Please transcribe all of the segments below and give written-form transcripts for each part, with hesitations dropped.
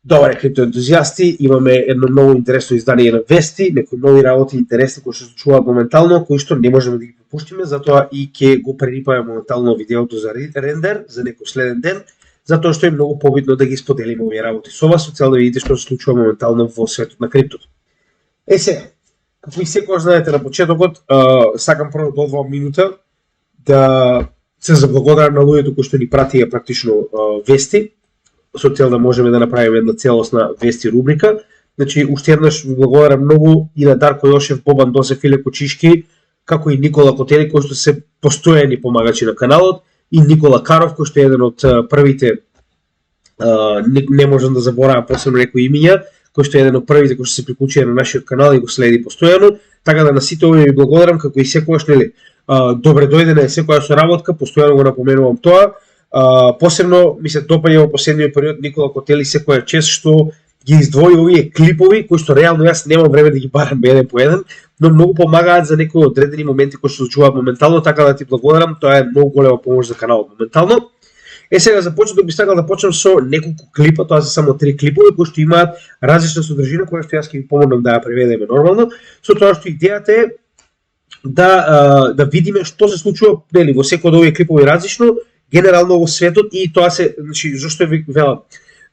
Добре, криптоентузијасти, имаме едно многу интересно издание на вести, некои нови работи интересни кои што се случуваат моментално, кои што не можеме да ги пропуштиме, затоа и ќе го прерипаме моментално видеото за рендер за некој следен ден, затоа што е многу побитно да ги споделиме овие работи со вас, со цел да видите што се случува моментално во светот на криптото. Сега, како и секогаш знаете на почетокот, сакам прво до 2 минута да се заблагодарам на луѓето кои што ни пратија практично вести, со цел да можеме да направиме една целосна вести рубрика. Значи, уште еднаш ви благодарам многу и на Дарко Јошев, Бобан Досев, Иле Кочишки, како и Никола Котели, кои што се постојани помагачи на каналот, и Никола Каров, кој што е еден од првите, не можам да заборавам посебно некои имиња, кој што е еден од првите кои што се приклучија на нашиот канал и го следи постојано, така да на сите овие ви благодарам, како и секогаш, нели, добре дојде на секоја соработка, постојано го напоменувам тоа. Посебно ми се допаѓа во последниот период Никола Котели секоја чест што ги издвои овие клипови кои што реално јас немам време да ги барам еден по еден, но многу помагаат за некои одредени моменти кои што се случуваат моментално, така да ти благодарам, тоа е многу голема помош за каналот моментално. Сега за почеток би сакал да почнам со неколку клипа, тоа се само 3 клипови кои што имаат различна содржина која што јас ќе ви помогнам да ја преведеме нормално, со тоа што идејата е да видиме што се случува, нели, во секој од овие клипови различно, генерално во светот, и тоа се, значи, зашто ви велам,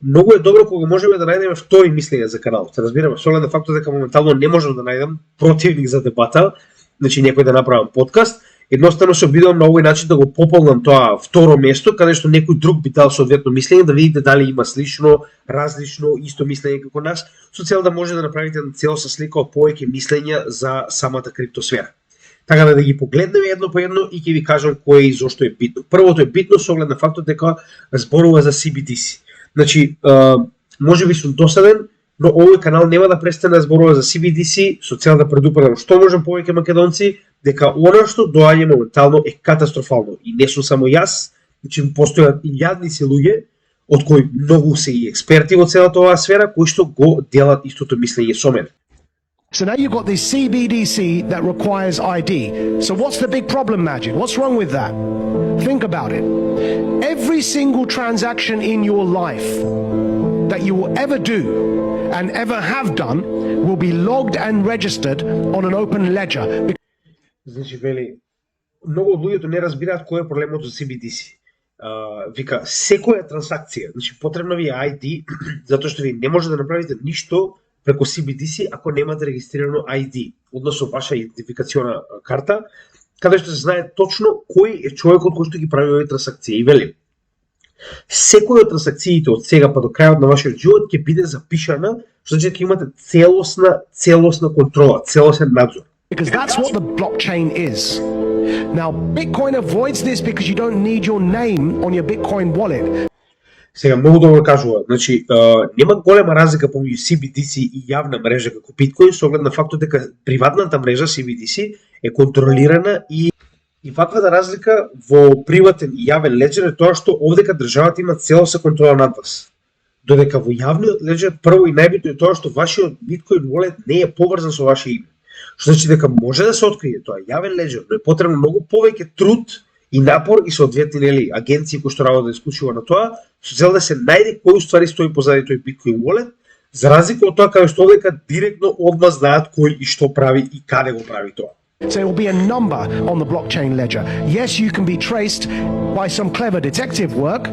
многу е добро кога можеме да најдеме втори мислења за каналот. Разбираме, со оглед на фактот дека моментално не можам да најдам противник за дебата, значи некој да направам подкаст, едноставно се обидувам на овој начин да го пополнам тоа второ место, каде што некој друг би дал соодветно мислење, да видите дали има слично, различно, исто мислење како нас, со цел да може да направите една целосна слика од повеќе мислења за самата криптосфера. Така да ги погледнеме едно по едно и ќе ви кажам кое и зошто е битно. Првото е битно со оглед на фактот дека зборува за CBDC. Значи, може би сум досаден, но овој канал нема да престане да зборува за CBDC со цел да предупредам што можам повеќе македонци, дека она што доаѓа моментално е катастрофално. И не сум само јас, значи постојат и јадници луѓе, од кои многу се и експерти во целата оваа сфера, кои што го делат истото мислење со мене. So now you've got this CBDC that requires ID. So what's the big problem, Majid? What's wrong with that? Think about it. Every single transaction in your life that you will ever do and ever have done will be logged and registered on an open ledger. Значи, вели, многу од луѓето не разбираат кој е проблемот со CBDC. Вика, секоја трансакција, значи потребно ви е ID, затоа што ви не може да направите ништо преку CBDC ако немате регистрирано ID, односно ваша идентификациона карта, каде што се знае точно кој е човекот кој што ги прави овие трансакции. И вели, секој од трансакциите од сега па до крајот на вашиот живот ќе биде запишана, што значи дека имате целосна контрола, целосен надзор. Because that's what the blockchain is. Now, Bitcoin avoids this because you don't need your name on your Bitcoin wallet. Сега многу добро кажува, значи нема голема разлика помеѓу CBDC и јавна мрежа како Bitcoin, со оглед на фактот дека приватната мрежа CBDC е контролирана и ваквата разлика во приватен и јавен леџер е тоа што овдека државата има целосна контрола над вас. Додека во јавниот леџер прво и најбитно е тоа што вашиот Bitcoin wallet не е поврзан со ваше име. Што значи дека може да се открие тоа јавен леџер, но е потребно многу повеќе труд и напор и соодветни, нели, агенции кои што работат исклучиво на тоа, со цел да се најде кој ствари стои позади тој Bitcoin wallet, за разлика од тоа каде што овдека директно одма знаат кој и што прави и каде го прави тоа. So it will be a number on the blockchain ledger. Yes, you can be traced by some clever detective work.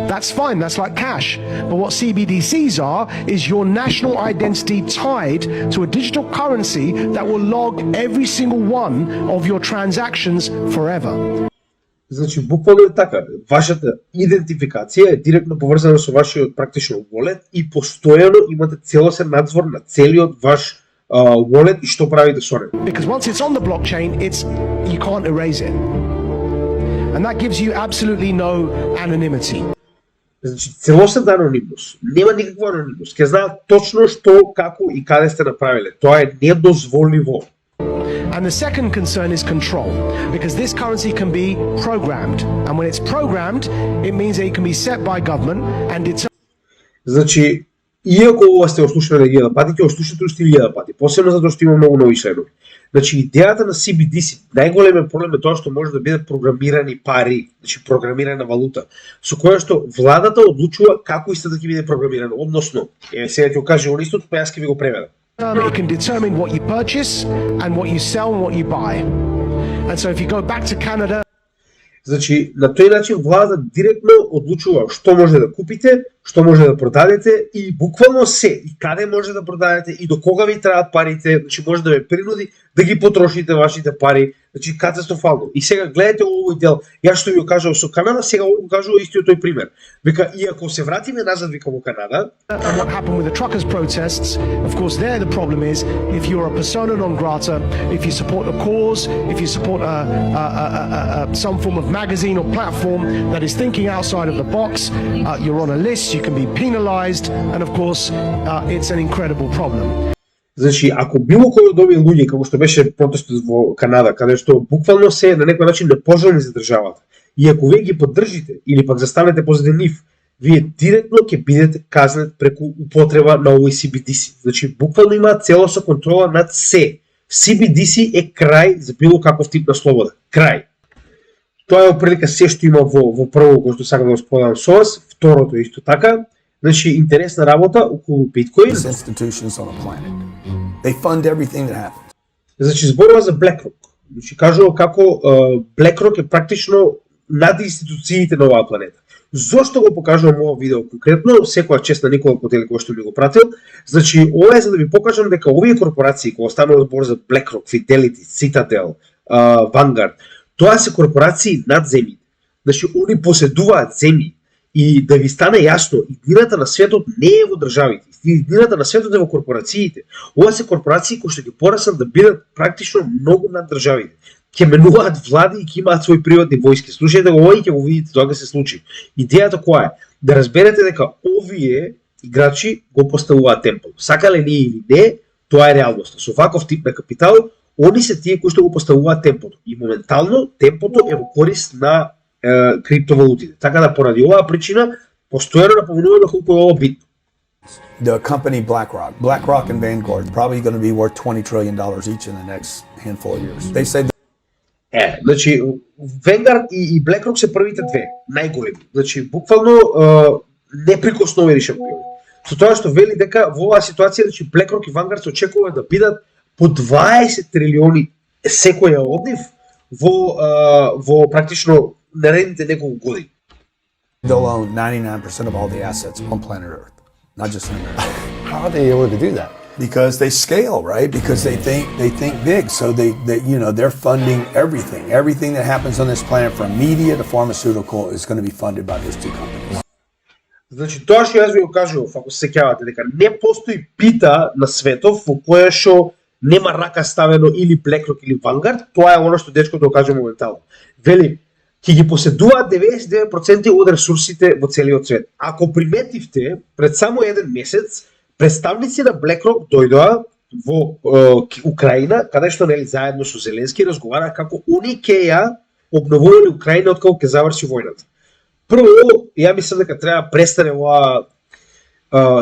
That's fine, that's like cash. But what CBDCs are is your national identity tied to a digital currency that will log every single one of your transactions forever. Значи, буквално е така, вашата идентификација е директно поврзана со вашиот практично wallet и постојано имате целосен надзор на целиот ваш wallet и што правите со него. Because once it's on the blockchain, you can't erase it. And that gives you absolutely no anonymity. Значи, целосен анонимност. Нема никаква анонимност. Ќе знаат точно што, како и каде сте направиле. Тоа е недозволиво. And the second concern is control, because this currency can be programmed. And when it's programmed, it means that it can be set by government and determined. Значи, Иако ова сте ослушнале 1000 пати, ќе ослушате уште 1000 пати, посебно затоа што има многу нови членови. Значи, идејата на CBDC, најголемиот проблем е тоа што може да бидат програмирани пари, значи програмирана валута, со која што владата одлучува како иста да ќе биде програмирана, односно, сега ќе го каже он истото, па јас ќе ви го преведам. It can determine what you purchase and what you sell and what you buy. And so if you go back to Canada, Значи, на тој начин владата директно одлучува што може да купите, што може да продадете и буквално се, и каде може да продадете и до кога ви траат парите, значи може да ве принуди да ги потрошите вашите пари, значи катастрофално. И сега гледате овој дел, јас што ви го кажав со Канада, сега го кажува истиот тој пример. Вика, и ако се вратиме назад, вика, во Канада, and what happened with the truckers' protests, of course, there the problem is if you're a persona non grata, if you support a cause, if you support some form of magazine or platform that is thinking outside of the box, you're on a list, you can be penalized, and of course, it's an incredible problem. значи, ако било кој од овие луѓе, како што беше протестот во Канада, каде што буквално се на некој начин непожелни за државата, и ако вие ги поддржите или пак застанете позади нив, вие директно ќе бидете казнет преку употреба на овој CBDC. Значи, буквално има целосна контрола над се. CBDC е крај за било каков тип на слобода. Крај. Тоа е оприлика се што има во прво, кој што сакам да го споделам со вас, второто исто така. Значи, интересна работа околу Биткоин. Institutions on the planet. They fund everything that happens. Значи, зборува за BlackRock. Значи, кажува како BlackRock е практично над институциите на оваа планета. Зошто го покажувам ова видео конкретно? Секоја чест на Никола Котели кој што ми го пратил. Значи, ова е за да ви покажам дека овие корпорации, кога станува збор за BlackRock, Fidelity, Citadel, Vanguard, тоа се корпорации над земјите. Значи, они поседуваат земји. И да ви стане јасно, иднината на светот не е во државите, иднината на светот е во корпорациите. Ова се корпорации кои што ги пораснат да бидат практично многу над државите. Ќе менуваат влади и ќе имаат своји приватни војски. Слушајте го ова и ќе го видите тоа ќе се случи. Идејата која е? Да разберете дека овие играчи го поставуваат темпото. Сакале ние или не, тоа е реалноста. Со ваков тип на капитал, они се тие кои што го поставуваат темпото. И моментално темпото е во корист на криптовалутите. Така да поради оваа причина постојано напомнуваме колку е ова битно. The company BlackRock and Vanguard, probably going to be worth $20 trillion each in the next handful of years. They say Значи, Vanguard и BlackRock се првите две, најголеми. Значи, буквално неприкосновени шампиони. Со тоа што вели дека во оваа ситуација, значи BlackRock и Vanguard се очекува да бидат по 20 трилиони секоја од нив во практично наредните неколку години. they'll own 99% of all the assets on planet Earth, not just in America. How are they able to do that? Because they scale, right? Because they think big. So they they're funding everything. Everything that happens on this planet, from media to pharmaceutical, is going to be funded by those two companies. Значи, тоа што јас ви го кажував, ако се сеќавате, дека не постои пита на светов во која што нема рака ставено или BlackRock или Vanguard, тоа е оно што дечкото го кажа моментално. Вели, ќе ги поседуваат 99% од ресурсите во целиот свет. Ако приметивте, пред само еден месец, представници на BlackRock дојдоа во Украина, каде што нели заедно со Зеленски разговараа како они ќе ја обновувале Украина откако ќе заврши војната. Прво, ја мислам дека треба престане оваа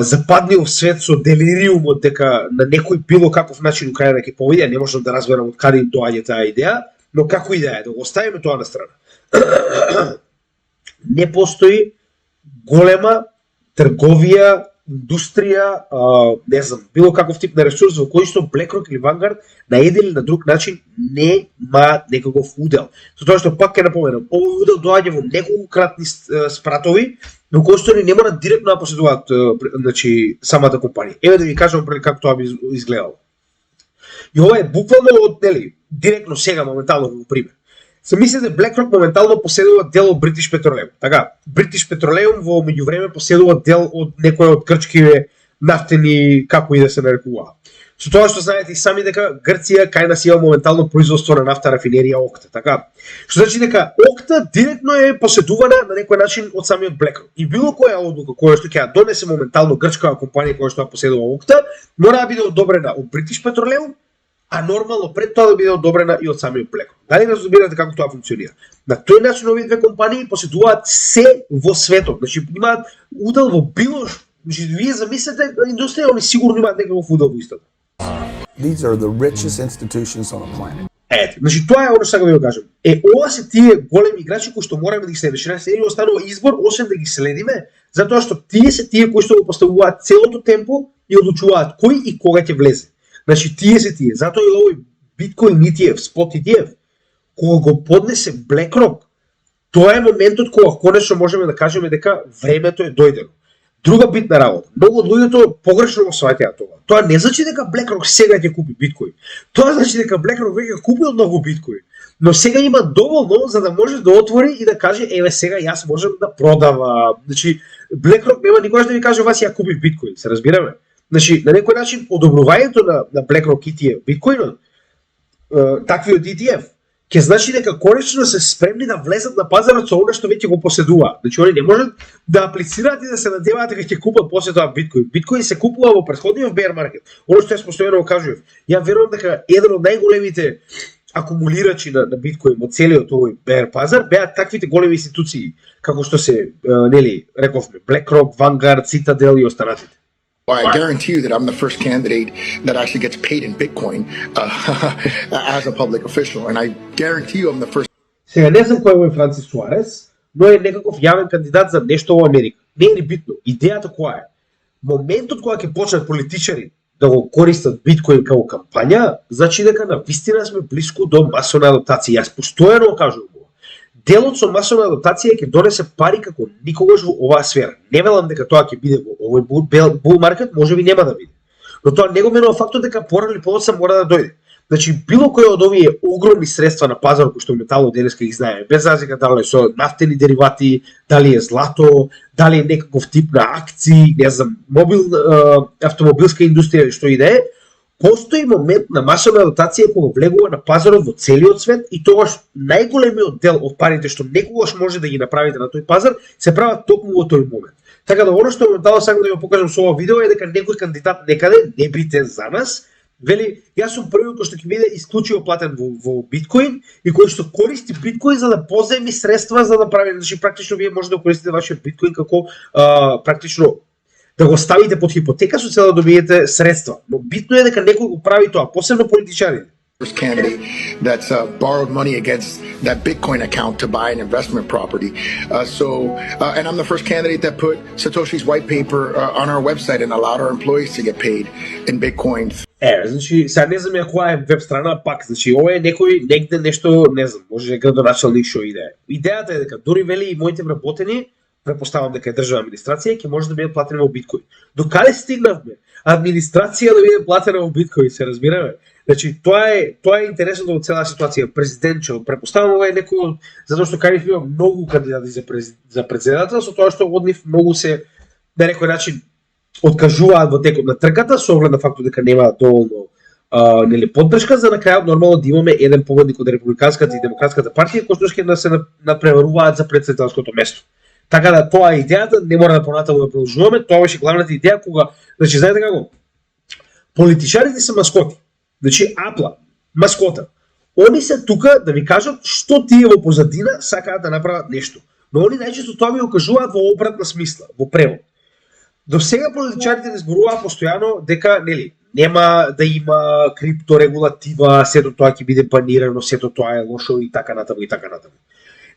западниот свет со делириумот дека на некој било каков начин Украина ќе победи, не можам да разберам од каде доаѓа таа идеја, но како и да е, да го оставиме тоа на страна. Не постои голема трговија, индустрија, не знам, било каков тип на ресурс во кој што BlackRock или Vanguard на еден или на друг начин нема некаков удел. Со тоа што пак ќе напоменам, овој удел доаѓа во неколку кратни спратови, во кои што не морат директно да поседуваат значи самата компанија. Еве да ви кажам пред како тоа би изгледало. И ова е буквално од нели директно сега моментално во пример. Се мислите BlackRock моментално поседува дел од British Petroleum. Така, British Petroleum во меѓувреме поседува дел од некој од грчкиве нафтени, како и да се нарекува. Со тоа што знаете и сами дека Грција кај нас има моментално производство на нафта рафинерија Окта, така. Што значи дека Окта директно е поседувана на некој начин од самиот BlackRock. И било која одлука која што ќе ја донесе моментално грчкава компанија која што ја поседува Окта, мора да биде одобрена од British Petroleum, а нормално пред тоа да биде одобрена и од самиот BlackRock. Дали разбирате како тоа функционира? На тој начин овие две компании поседуваат се во светот, значи имаат удел во било Значи, вие замислете индустрија, они сигурно имаат некаков удел во истото. These are the richest institutions on the planet. Ете, значи тоа е оно што сакам да ви го кажам. Ова се тие големи играчи кои што мораме да ги следиме. Значи, не останува избор освен да ги следиме, затоа што тие се тие кои што го поставуваат целото темпо и одлучуваат кој и кога ќе влезе. Значи, тие се тие. Затоа и овој Bitcoin ETF, Spot ETF, кога го поднесе BlackRock, тоа е моментот кога конечно можеме да кажеме дека времето е дојдено. Друга битна работа. Многу од луѓето погрешно го сваќаат тоа. Тоа не значи дека BlackRock сега ќе купи биткоин. Тоа значи дека BlackRock веќе купил многу биткоин. Но сега има доволно за да може да отвори и да каже еве сега јас можам да продавам. Значи BlackRock нема никогаш да ви каже вас ја купив биткоин, се разбираме? Значи на некој начин одобрувањето на BlackRock ETF биткоинот, таквиот ETF, ќе значи дека конечно се спремни да влезат на пазарот со она што веќе го поседуваат. Значи они не можат да аплицираат и да се надеваат дека ќе купат после тоа биткоин. Биткоин се купува во претходниот bear market. Оно што јас постојано го кажував. Ја верувам дека еден од најголемите акумулирачи на биткоин во целиот овој bear пазар беа таквите големи институции како што се нели рековме BlackRock, Vanguard, Citadel и останатите. I guarantee you that I'm the first candidate that actually gets paid in Bitcoin as a public official, and I guarantee you I'm the first. Сега не знам кој е Франсис Суарес, но е некаков јавен кандидат за нешто во Америка. Не е ни битно. Идејата која е? Моментот кога ќе почнат политичари да го користат биткоин како кампања, значи дека на вистина сме блиску до масовна адаптација. Јас постојано кажувам. Делот со масовна адаптација ќе донесе пари како никогаш во оваа сфера. Не велам дека тоа ќе биде во овој bull market, можеби нема да биде. Но тоа не го менува фактот дека порано или подоцна мора да дојде. Значи било кој од овие огромни средства на пазарот кои што метално денеска ги знаеме, без разлика дали со нафтени деривати, дали е злато, дали е некаков тип на акции, не знам, автомобилска индустрија или што и да е, постои момент на масовна адаптација кога влегува на пазарот во целиот свет и тогаш најголемиот дел од парите што некогаш може да ги направите на тој пазар се прават токму во тој момент. Така да оно што моментално сакам да ви покажам со ова видео е дека некој кандидат некаде, небитен за нас, вели јас сум првиот кој што ќе биде исклучиво платен во биткоин и кој што користи биткоин за да позаеми средства за да прави, значи практично вие може да користите вашиот биткоин како практично да го ставите под хипотека со цел да добиете средства. Но битно е дека некој го прави тоа, посебно политичарите. First candidate that's borrowed money against that Bitcoin account to buy an investment property. And I'm the first candidate that put Satoshi's white paper on our website and allowed our employees to get paid in Bitcoin. Значи, сега не знам ја која е веб страна пак, значи ова е некој негде нешто, не знам, може градоначалник што иде. Идејата е дека дури вели и моите вработени, претпоставам дека е државна администрација, ќе може да биде платени во биткоин. До каде стигнавме? Администрација да биде платена во биткоин, се разбираме? Значи тоа е интересното од цела ситуација. Президентчо, претпоставам ова е некој затоа што кај нив има многу кандидати за председател, со тоа што од нив многу се на некој начин откажуваат во текот на трката со оглед на фактот дека нема доволно нели поддршка за на крајот нормално да имаме еден победник од републиканската и демократската партија кои што ќе се надпреваруваат за претседателското место. Така да тоа е идејата, не мора да понатаму да продолжуваме, тоа беше главната идеја кога, значи знаете како? Политичарите се маскоти. Значи Апла, маскота. Они се тука да ви кажат што тие во позадина сакаат да направат нешто. Но они најчесто тоа ви го кажуваат во обратна смисла, во превод. До сега политичарите не зборуваат постојано дека нели нема да има крипторегулатива, сето тоа ќе биде банирано, сето тоа е лошо и така натаму и така натаму.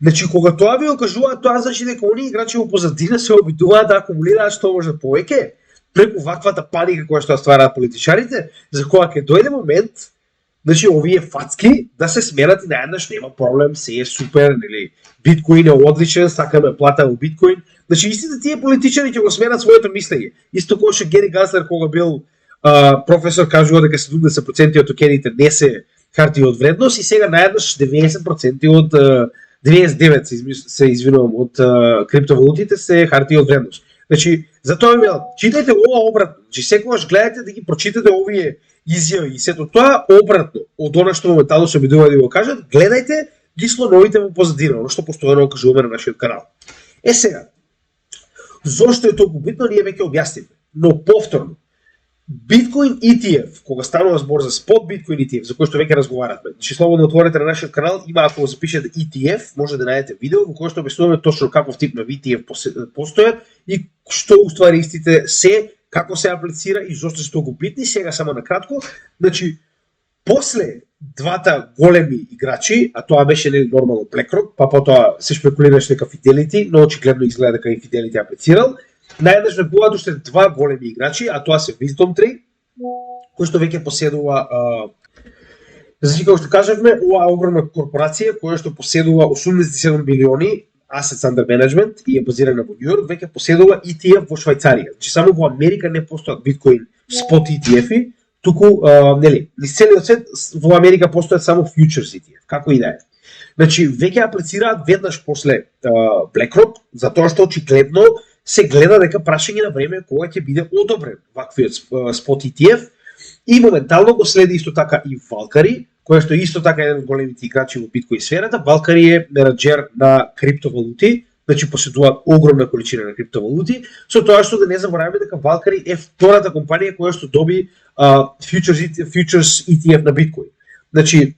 Значи кога тоа ви го кажуваат, тоа значи дека оние играчи во позадина се обидуваат да акумулираат што може повеќе преку ваквата паника која што ствараат политичарите, за кога ќе дојде момент, значи овие фацки да се сменат и наеднаш нема проблем, се е супер, нели биткоин е одличен, сакаме плата во биткоин. Значи истите тие политичари ќе го сменат своето мислење. Исто како што Гери Ганслер кога бил професор кажува дека 70% од токените не се хартија од вредност и сега наеднаш 90% од 99 се извинувам од криптовалутите се хартија од вредност. Значи, затоа ви читајте ова обратно. Значи, секогаш гледате да ги прочитате овие изјави и сето тоа обратно од она што моментално се обидуваат да го кажат, гледајте ги слоновите во позадина, оно што постојано кажуваме на нашиот канал. Сега, зошто е толку битно, ние веќе објаснивме. Но повторно, Bitcoin ETF, кога станува збор за спот Bitcoin ETF, за кој што веќе разговаравме. Значи слободно отворете на нашиот канал, има ако запишете ETF, може да најдете видео во кое што објаснуваме точно каков тип на ETF постојат и што уствари истите се, како се аплицира и зошто се толку битни. Сега само на кратко, значи после двата големи играчи, а тоа беше нормално BlackRock, па потоа се шпекулираше дека Fidelity, но очигледно изгледа дека и Fidelity аплицирал. Наједнаш векуваат уште два големи играчи, а тоа се WisdomTree, кој што веќе поседува, значи како што кажавме, оваа огромна корпорација која што поседува 87 билиони assets under management и е базирана во Њу Јорк, веќе поседува ETF во Швајцарија. Значи само во Америка не постојат Bitcoin spot ETF-и, туку нели, низ целиот свет во Америка постојат само futures ETF, како и да е. Значи веќе аплицираат веднаш после BlackRock, затоа што очигледно се гледа дека прашање на време кога ќе биде одобрен ваквиот спот ETF и моментално го следи исто така и Valkyrie, која што е исто така еден од големите играчи во биткоин сферата. Valkyrie е менаџер на криптовалути, значи поседуваат огромна количина на криптовалути, со тоа што да не забораваме дека Valkyrie е втората компанија која што доби futures ETF на биткоин. Значи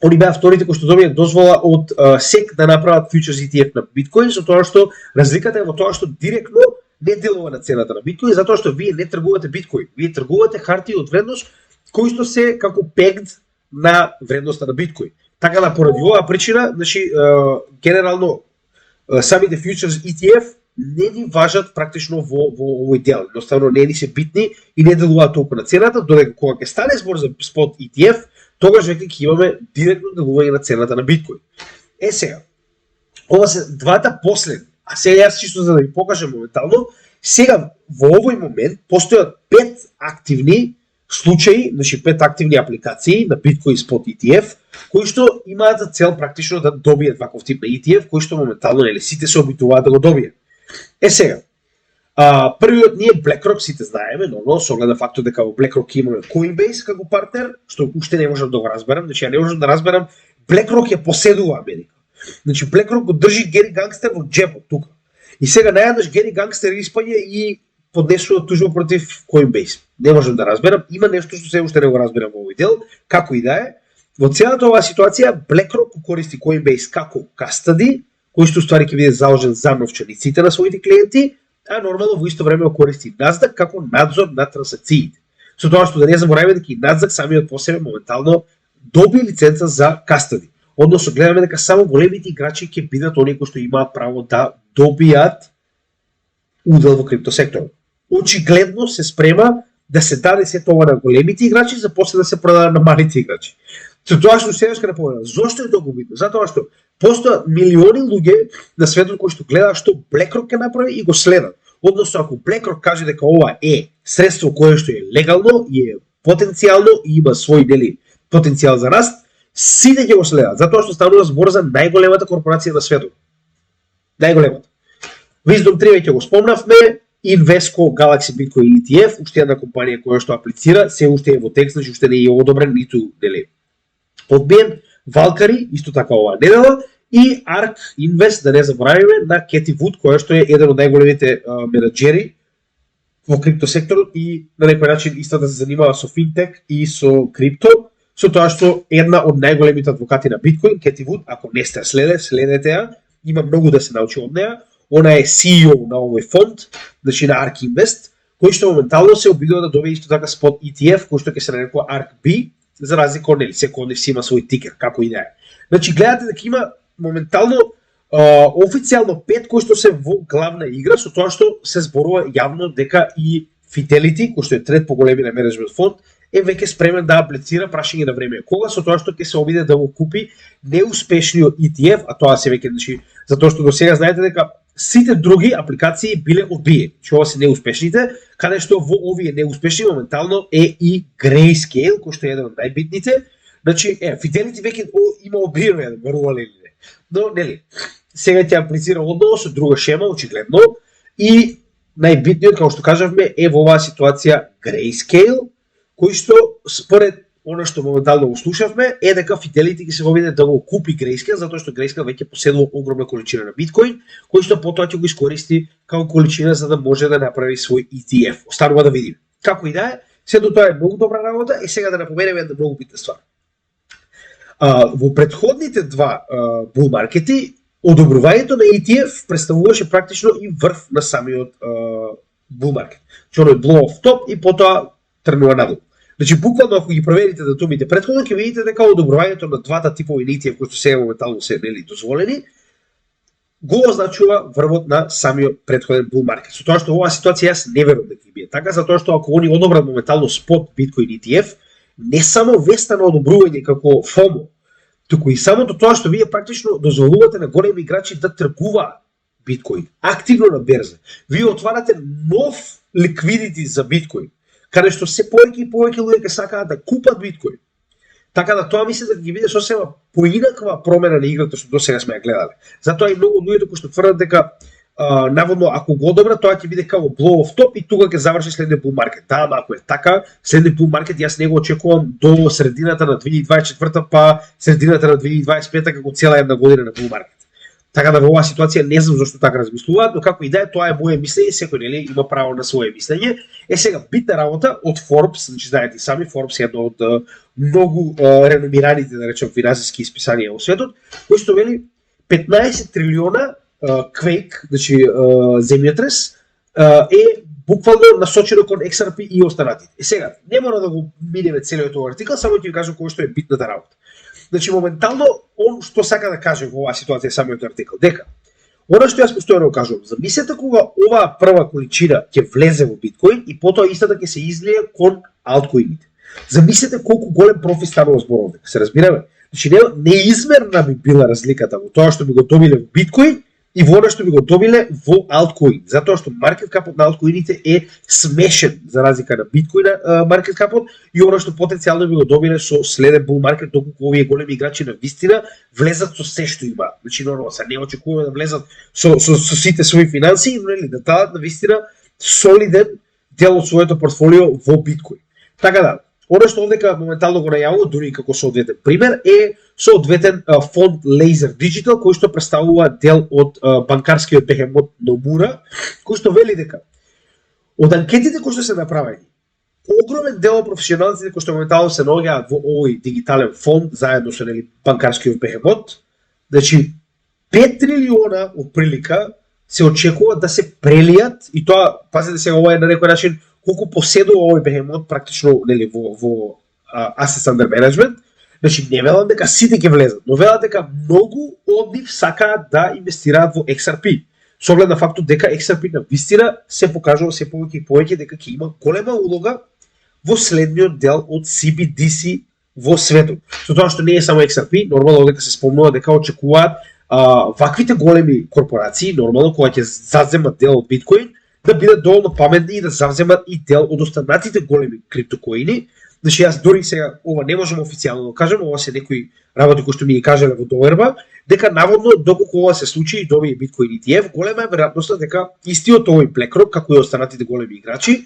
они беа вторите кои што добија дозвола од SEC да направат futures ETF на биткоин, со тоа што разликата е во тоа што директно не делува на цената на биткоин, затоа што вие не тргувате биткоин, вие тргувате хартии од вредност кои што се како pegged на вредноста на биткоин. Така да поради оваа причина, значи генерално самите futures ETF не ни важат практично во овој дел. Едноставно не ни се битни и не делуваат толку на цената, додека кога ќе стане збор за спот ETF, тогаш веќе ќе имаме директно делување на цената на биткоин. Сега, ова се двата последни, а сега јас чисто за да ви покажам моментално, сега во овој момент постојат 5 активни случаи, значи 5 активни апликации на Bitcoin Spot ETF, кои што имаат за цел практично да добијат ваков тип на ETF, кои што моментално нели сите се обитуваат да го добијат. Сега, првиот ние BlackRock сите знаеме, но со оглед на фактот дека во BlackRock имаме Coinbase како партнер, што уште не можам да го разберам, значи ја не можам да разберам, BlackRock ја поседува Америка. Значи BlackRock го држи Гери Гангстер во джебот тука. И сега најаднаш Гери Гангстер испаѓа и поднесува тужба против Coinbase. Не можам да разберам, има нешто што се уште не го разберам во овој дел, како и да е. Во целата оваа ситуација BlackRock користи Coinbase како custody, кој што ствари ќе биде заложен за новчаниците на своите клиенти, а нормално во исто време го користи Nasdaq како надзор на трансакциите. Со тоа што да не забораваме дека и Nasdaq самиот по себе моментално доби лиценца за custody. Односно гледаме дека само големите играчи ќе бидат оние кои што имаат право да добијат удел во криптосекторот. Очигледно се спрема да се даде се тоа на големите играчи за после да се продаде на малите играчи. Со тоа што сега ќе напоменам, зошто е толку битно? Затоа што постојат милиони луѓе на светот кои што гледаат што BlackRock ќе направи и го следат. Односно ако BlackRock каже дека ова е средство кое што е легално и е потенцијално и има свој дели потенцијал за раст, сите ќе го следат, затоа што станува збор за најголемата корпорација на светот. Најголемата. WisdomTree веќе го спомнавме, Invesco Galaxy Bitcoin ETF, уште една компанија која што аплицира, се уште е во текст, значи уште не е одобрен ниту дели одбиен. Valkyrie исто така оваа недела и ARK Invest, да не заборавиме, на Кети Вуд, која што е еден од најголемите менаџери во криптосекторот и на некој начин исто да се занимава со финтек и со крипто, со тоа што една од најголемите адвокати на биткоин, Кети Вуд, ако не сте следете ја, има многу да се научи од неа. Она е CEO на овој фонд, значи на ARK Invest, кој што моментално се обидува да добие исто така спот ETF, кој што ќе се нарекува ARKB, за разлика од нели, секој од нив си има свој тикер, како и да е. Значи гледате дека има моментално официјално 5 кои што се во главна игра, со тоа што се зборува јавно дека и Fidelity, кој што е трет по големина менеджмент фонд, е веќе спремен да аплицира, прашање на време кога, со тоа што ќе се обиде да го купи неуспешниот ETF, а тоа се веќе, значи, затоа што до сега знаете дека сите други апликации биле одбиени. Че ова се неуспешните, каде што во овие неуспешни моментално е и Grayscale, кој што е еден од најбитните. Значи, Fidelity веќе има одбиено еден, верувале или не. Но, нели, сега ќе аплицира одново со друга шема, очигледно, и најбитниот, како што кажавме, е во оваа ситуација Grayscale, кој што, според она што моментално го слушавме, е дека Fidelity ќе се обиде да го купи Grayscale, затоа што Grayscale веќе поседува огромна количина на биткоин, кој што потоа ќе го искористи како количина за да може да направи свој ETF. Останува да видиме. Како и да е, Сето тоа е многу добра работа и сега да напоменеме една многу битна ствар. Во претходните два бул маркети, одобрувањето на ETF представуваше практично и врв на самиот бул маркет. Че оној blow off top и потоа тргнува надолу. Значи, буквално, ако ги проверите датумите претходно, ќе видите дека одобрувањето на двата типови на ETF, кои што сега моментално се дозволени, го означува врвот на самиот претходен бул маркет. Со тоа што оваа ситуација јас не верувам дека ќе биде така, затоа што ако они одобрат моментално спот биткоин ETF, не само веста на одобрување како FOMO, туку и самото тоа што вие практично дозволувате на големи играчи да тргуваат биткоин активно на берза. Вие отварате нов ликвидити за биткоин, каде што се повеќе и повеќе луѓе ќе сакаат да купат биткоин. Така да тоа мислам дека ќе биде сосема поинаква промена на играта што досега сме ја гледале. Затоа и многу луѓето кои што тврдат дека наводно ако го одобрат тоа ќе биде како blow off top и тука ќе заврши следниот бул маркет. Да, ако е така, следниот бул маркет јас не го очекувам до средината на 2024 па средината на 2025 како цела една година на бул маркет. Така да во оваа ситуација не знам зашто така размислуваат, но како и да е, тоа е моје мислење, секој нели има право на свое мислење. Сега битна работа од Forbes, значи знаете сами Forbes е едно од многу реномираните, да речем, финансиски исписанија во светот, кој што вели 15 трилиона quake, значи земјотрес, е буквално насочено кон XRP и останатите. Сега, не мора да го минеме целиот овој артикал, само ќе ви кажам кој што е битната работа. Значи, моментално, он што сака да каже во оваа ситуација самиот артикал, дека, она што јас постојано кажувам, замислете кога оваа прва количина ќе влезе во биткоин и потоа истата ќе се излие кон алткоините. Замислете колку голем профит станува збор овде, се разбираме? Значи, неизмерна би била разликата во тоа што би го добиле во биткоин и во она што би го добиле во алткоин, затоа што маркет капот на алткоините е смешен за разлика на биткоина маркет капот и она што потенцијално би го добиле со следен бул маркет, доколку овие големи играчи на вистина влезат со се што има. Значи нормално се не очекуваме да влезат со сите своји финансии, но нели да дадат на вистина солиден дел од своето портфолио во биткоин. Така да, она што овдека моментално го најавува, дури како соодветен пример, е соодветен фонд Laser Digital, кој што представува дел од банкарскиот бехемот Nomura, кој што вели дека од анкетите кои што се направени, огромен дел од професионалците кои што моментално се наоѓаат во овој дигитален фонд заедно со нели банкарскиот бехемот, значи 5 трилиона од прилика се очекува да се прелијат и тоа, пазете сега, ова е на некој начин колку поседува овој бехемот практично нели во assets under management. Значи не велам дека сите ќе влезат, но велам дека многу од нив сакаат да инвестираат во XRP. Со оглед на фактот дека XRP на вистина се покажува се повеќе и повеќе дека ќе има голема улога во следниот дел од CBDC во светот. Со тоа што не е само XRP, нормално дека се спомнува дека очекуваат ваквите големи корпорации, нормално кога ќе заземат дел од биткоин, да бидат доволно паметни и да завземат и дел од останатите големи криптокоини. Значи јас дури сега ова не можам официјално да кажам, ова се некои работи кои што ми ги кажале во доверба, дека наводно доколку ова се случи и добие биткоин ETF, голема е веројатноста дека истиот овој BlackRock, како и останатите големи играчи,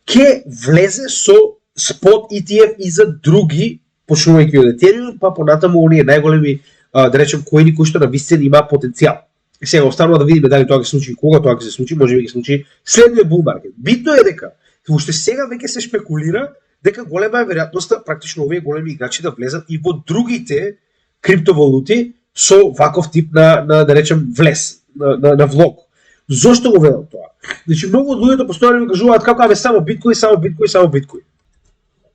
ќе влезе со спот ETF и за други, почнувајќи од Ethereum, па понатаму оние најголеми, да речем, коини кои што на вистина има потенцијал. Сега останува да видиме дали тоа ќе се случи и кога тоа ќе се случи, можеби ќе се случи следниот бул маркет. Битно е дека уште сега веќе се шпекулира дека голема е веројатноста практично овие големи играчи да влезат и во другите криптовалути со ваков тип на да речем влез, на влог. Зошто го велам тоа? Значи многу од луѓето постојано ми кажуваат како само биткоин, само биткоин, само биткоин.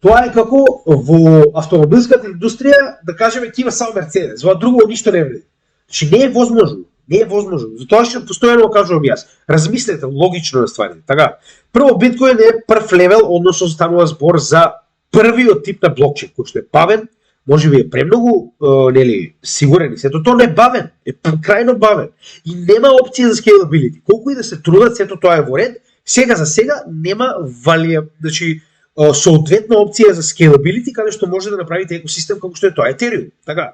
Тоа е како во автомобилската индустрија да кажеме ќе има само Мерцедес, во друго ништо не вреди. Значи не е возможно. Не е возможно. Затоа што постојано го кажувам јас. Размислете логично на стварите. Така. Прво биткоин е прв левел, односно станува збор за првиот тип на блокчейн, кој што е бавен, можеби е премногу нели сигурен, сето тоа не е бавен, е крајно бавен и нема опција за scalability. Колку и да се трудат, сето тоа е во ред, сега за сега нема валија, значи соодветна опција за scalability каде што може да направите екосистем како што е тоа Ethereum. Така.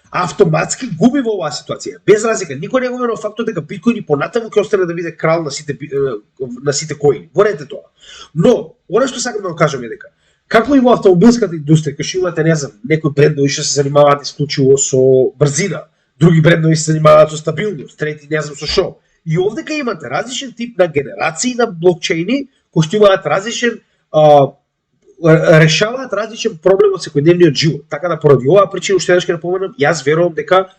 Автоматски губи во оваа ситуација. Без разлика, никој не го менува фактот дека биткоин и понатаму ќе остане да биде крал на сите коини. Во ред е тоа. Но, она што сакам да го кажам е дека како и во автомобилската индустрија, кај што имате, не знам, некои брендови што се занимаваат исклучиво со брзина, други брендови се занимаваат со стабилност, трети не знам со шо. И овдека имате различен тип на генерации на блокчейни кои што имаат различен решаваат различен проблем од секојдневниот живот. Така да поради оваа причина уште еднаш ќе напоменам, јас верувам дека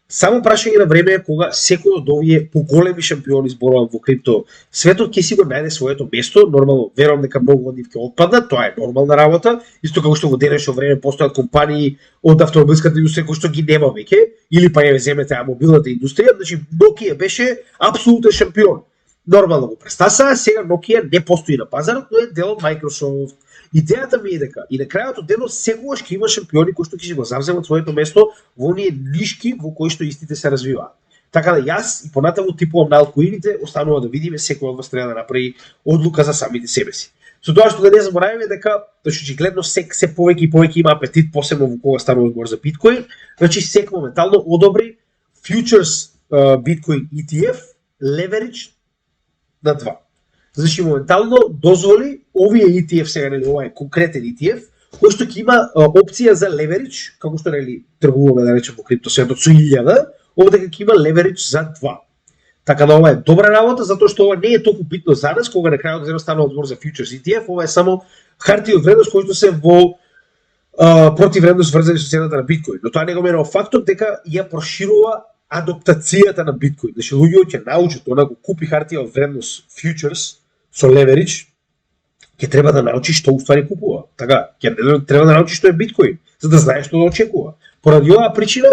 само прашање на време е кога секој од овие поголеми шампиони зборувам во крипто светот ќе си го најде своето место. Нормално верувам дека многу од нив ќе отпаднат, тоа е нормална работа. Исто како што во денешно време постојат компании од автомобилската индустрија кои што ги нема веќе, или па ја земете мобилната индустрија, значи Nokia беше апсолутен шампион. Нормално го престаса, сега Nokia не постои на пазарот, но е дел од Microsoft. Идејата ми е дека и на крајот од денот секогаш ќе има шампиони кои што ќе си го завземат своето место во оние нишки во кои што истите се развиваат. Така да јас и понатаму типувам на алткоините, останува да видиме, секој од вас треба да направи одлука за самите себе си. Со тоа што да не забораваме дека очигледно се повеќе и повеќе има апетит, посебно во кога станува збор за биткоин, значи SEC моментално одобри futures биткоин ETF leverage на 2. Значи моментално дозволи овие ETF сега, нели, ова е конкретен ETF, кој што ќе има опција за leverage, како што нели тргуваме да речеме во криптосветот со 1000, овде ќе има leverage за 2. Така да ова е добра работа, затоа што ова не е толку битно за нас, кога на крајот зено станува збор за futures ETF, ова е само хартија од вредност кои што се во противвредност врзани со цената на биткоин. Но тоа не го менува фактот дека ја проширува адаптацијата на биткоин. Значи луѓето ќе научат, она го купи хартија од вредност futures со leverage, ќе треба да научи што уствари купува. Така, ќе треба да научи што е биткоин, за да знае што да очекува. Поради оваа причина,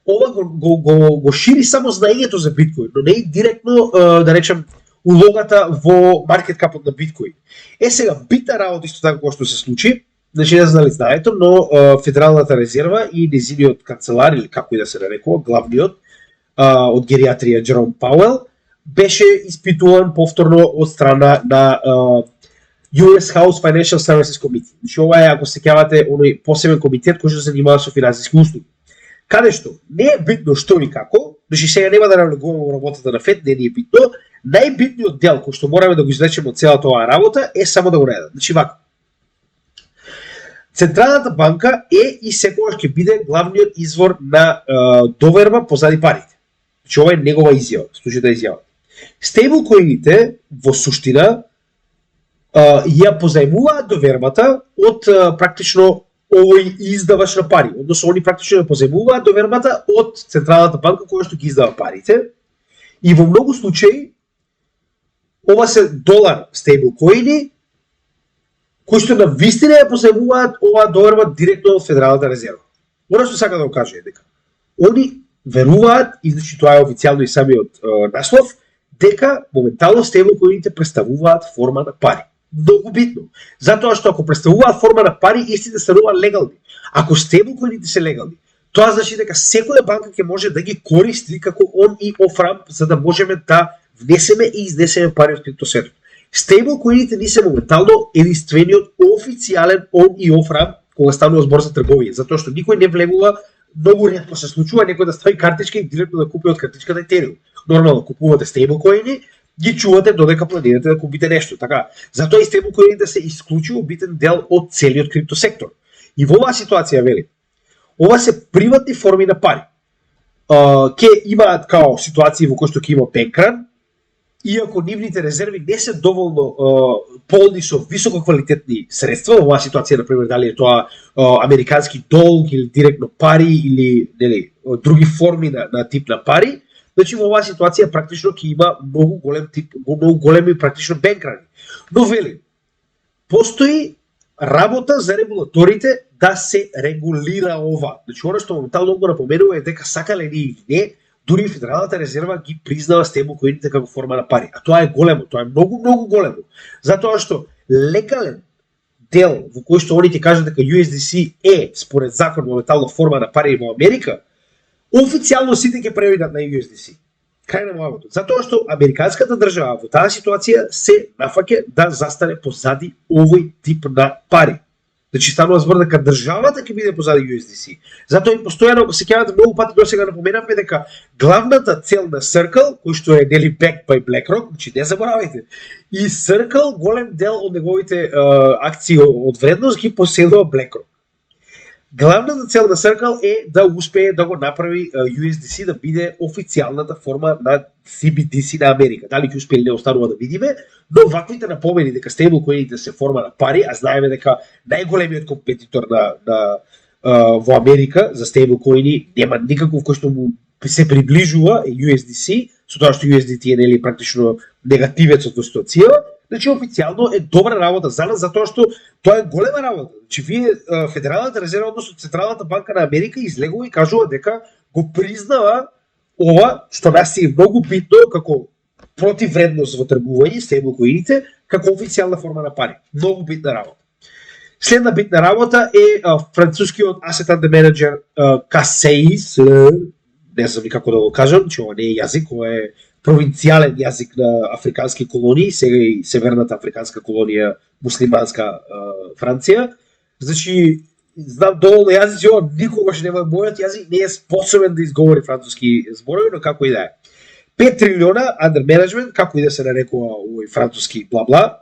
ова го шири само знаењето за биткоин, но не и директно, да речем, улогата во маркет капот на биткоин. Сега, битна работа исто така кој што се случи, значи не знам дали знаете, но Федералната резерва и незиниот канцелар, или како и да се нарекува, главниот, од гериатрија Джером Пауел, беше испитуван повторно од страна на US House Financial Services Committee. Значи ова е, ако се сеќавате, оној посебен комитет кој што се занимава со финансиски услуги. Каде што не е битно што и како, значи сега нема да навлегуваме во работата на ФЕД, не е битно, најбитниот дел кој што мораме да го извлечеме од целата оваа работа е само да го најдат. Значи вака. Централната банка е и секогаш ќе биде главниот извор на доверба позади парите. Значи ова е негова изјава, слушате изјава. Стейблкоините во суштина ја позајмуваат довербата од практично овој издавач на пари, односно они практично ја позајмуваат довербата од Централната банка која што ги издава парите, и во многу случаи ова се долар стейблкоини кои што на вистина ја позајмуваат оваа доверба директно од Федералната резерва. Она што сака да го каже е дека они веруваат, и значи тоа е официјално и самиот наслов, дека моментално стейблкоините представуваат форма на пари. Многу битно. Затоа што ако представуваат форма на пари, истите стануваат легални. Ако стейблкоините се легални, тоа значи дека секоја банка ќе може да ги користи како он и оф-рамп, за да можеме да внесеме и изнесеме пари од криптосветот. Стейблкоините ни се моментално единствениот официјален он и оф-рамп кога станува збор за трговија, затоа што никој не влегува. Многу ретко се случува некој да стави картичка и директно да купи од картичката Ethereum. Нормално купувате стейблкоини, ги чувате додека планирате да купите нешто, така. Затоа и стейблкоините се исклучиво битен дел од целиот криптосектор. И во оваа ситуација вели, ова се приватни форми на пари. Ке имаат као ситуации во кои што ќе има бенкран, иако нивните резерви не се доволно полни со висококвалитетни средства, во оваа ситуација, например, дали е тоа американски долг или директно пари или нели други форми на тип на пари, значи во оваа ситуација практично ќе има многу големи практично бенкрани. Но вели, постои работа за регулаторите да се регулира ова. Значи она што моментално го напоменува е дека сакале или не, дури Федералната резерва ги признава стейблкоините како форма на пари. А тоа е големо, тоа е многу големо. Затоа што легален дел во кој што они ќе кажат дека USDC е според закон моментално форма на пари во Америка, официјално сите ќе преведат на USDC. Крај на муабетот. Затоа што американската држава во таа ситуација се нафаќа да застане позади овој тип на пари. Значи станува збор дека државата ќе биде позади USDC. Затоа и постојано, ако се сеќавате, многу пати досега напоменавме дека главната цел на Circle, кој што е нели backed by BlackRock, значи не заборавајте, и Circle голем дел од неговите акции од вредност ги поседува BlackRock. Главната цел на Circle е да успее да го направи USDC да биде официјалната форма на CBDC на Америка. Дали ќе успее или не останува да видиме, но ваквите напомени дека стейблкоините се форма на пари, а знаеме дека најголемиот компетитор во Америка за стейблкоини нема никаков кој што му се приближува е USDC, со тоа што USDT е нели практично негативецот во ситуација. Значи официјално е добра работа за нас затоа што тоа е голема работа. Значи вие Федералната резерва, односно Централната банка на Америка излегува и кажува дека го признава ова што нас е многу битно како противвредност во тргување стейблкоините како официјална форма на пари. Многу битна работа. Следна битна работа е францускиот asset under manager CACEIS, не знам како да го кажам, че ова не е јазик, ова е провинцијален јазик на африкански колонии, сега и северната африканска колонија муслиманска Франција. Значи, знам доволно јазици, ова никогаш нема мојот јазик не е способен да изговори француски зборови, но како и да е. 5 трилиона under management, како и да се нарекува овој француски бла-бла.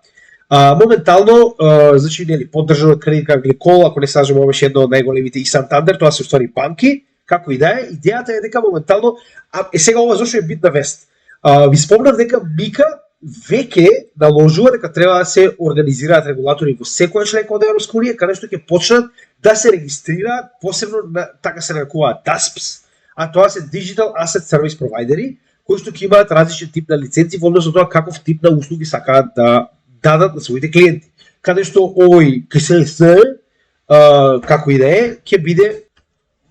Моментално, значи, нели, поддржано Кредит Agricole, ако не сажем, ова беше едно од најголемите и Santander, тоа се уствари банки, како и да е. Идејата е дека моментално, сега ова зашто е битна вест. Ви спомнав дека Мика веќе наложува дека треба да се организираат регулатори во секоја членка од Европска унија, каде што ќе почнат да се регистрираат, посебно на, така се нарекуваат DASPs, а тоа се Digital Asset Service Provideri, кои што ќе имаат различен тип на лиценци во однос на тоа каков тип на услуги сакаат да дадат на своите клиенти. Каде што овој КСС, како и да е, ќе биде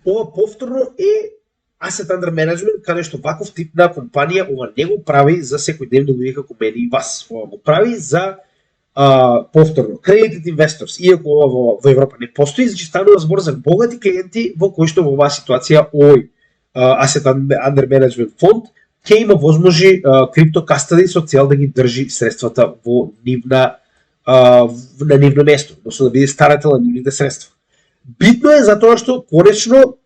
ова повторно е asset under management, каде што ваков тип на компанија ова не го прави за секојдневни луѓе како мене и вас. Ова го прави за повторно credited investors. Иако ова во Европа не постои, значи станува збор за богати клиенти во кои што во оваа ситуација овој asset under management фонд ќе има возможи крипто кастади со цел да ги држи средствата во на нивно место, односно да биде старател на нивните средства. Битно е затоа што конечно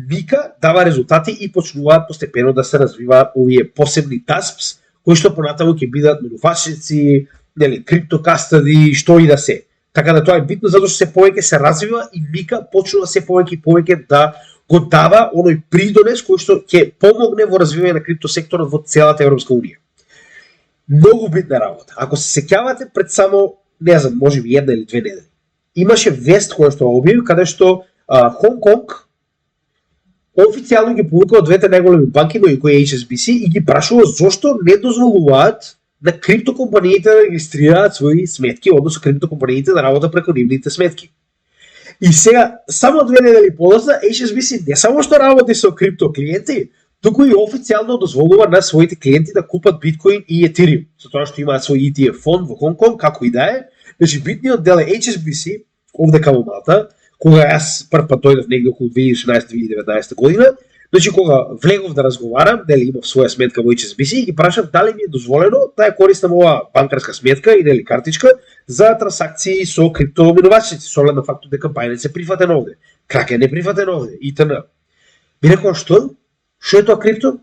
Мика дава резултати и почнуваат постепено да се развиваат овие посебни TASPs, кои што понатаму ќе бидат менуфачници, нели, криптокастади, што и да се. Така да тоа е битно затоа што се повеќе се развива и Мика почнува се повеќе и повеќе да го дава оној придонес кој што ќе помогне во развивање на криптосекторот во целата Европска унија. Многу битна работа. Ако се сеќавате пред само, не знам, можеби една или две недели, имаше вест која што објави каде што Хонг Конг официјално ги публикува двете најголеми банки, но и кои HSBC, и ги прашува зошто не дозволуваат на криптокомпаниите да регистрираат своји сметки, односно криптокомпаниите да работат преку нивните сметки. И сега, само 2 недели подоцна, HSBC не само што работи со крипто клиенти, туку и официјално дозволува на своите клиенти да купат биткоин и етериум, со тоа што имаат свој ETF фонд во Хонг Конг, како и да е. Значи, битниот дел е HSBC, овдека во Малта, кога јас прв пат дојдов негде околу 2016-2019 година, значи кога влегов да разговарам, дали имав своја сметка во HSBC и ги прашав дали ми е дозволено да ја користам оваа банкарска сметка или картичка за трансакции со криптоминувачници, со оглед на фактот дека Binance е прифатен овде, Kraken е прифатен овде, итн. Би рекол, што? Што е тоа крипто?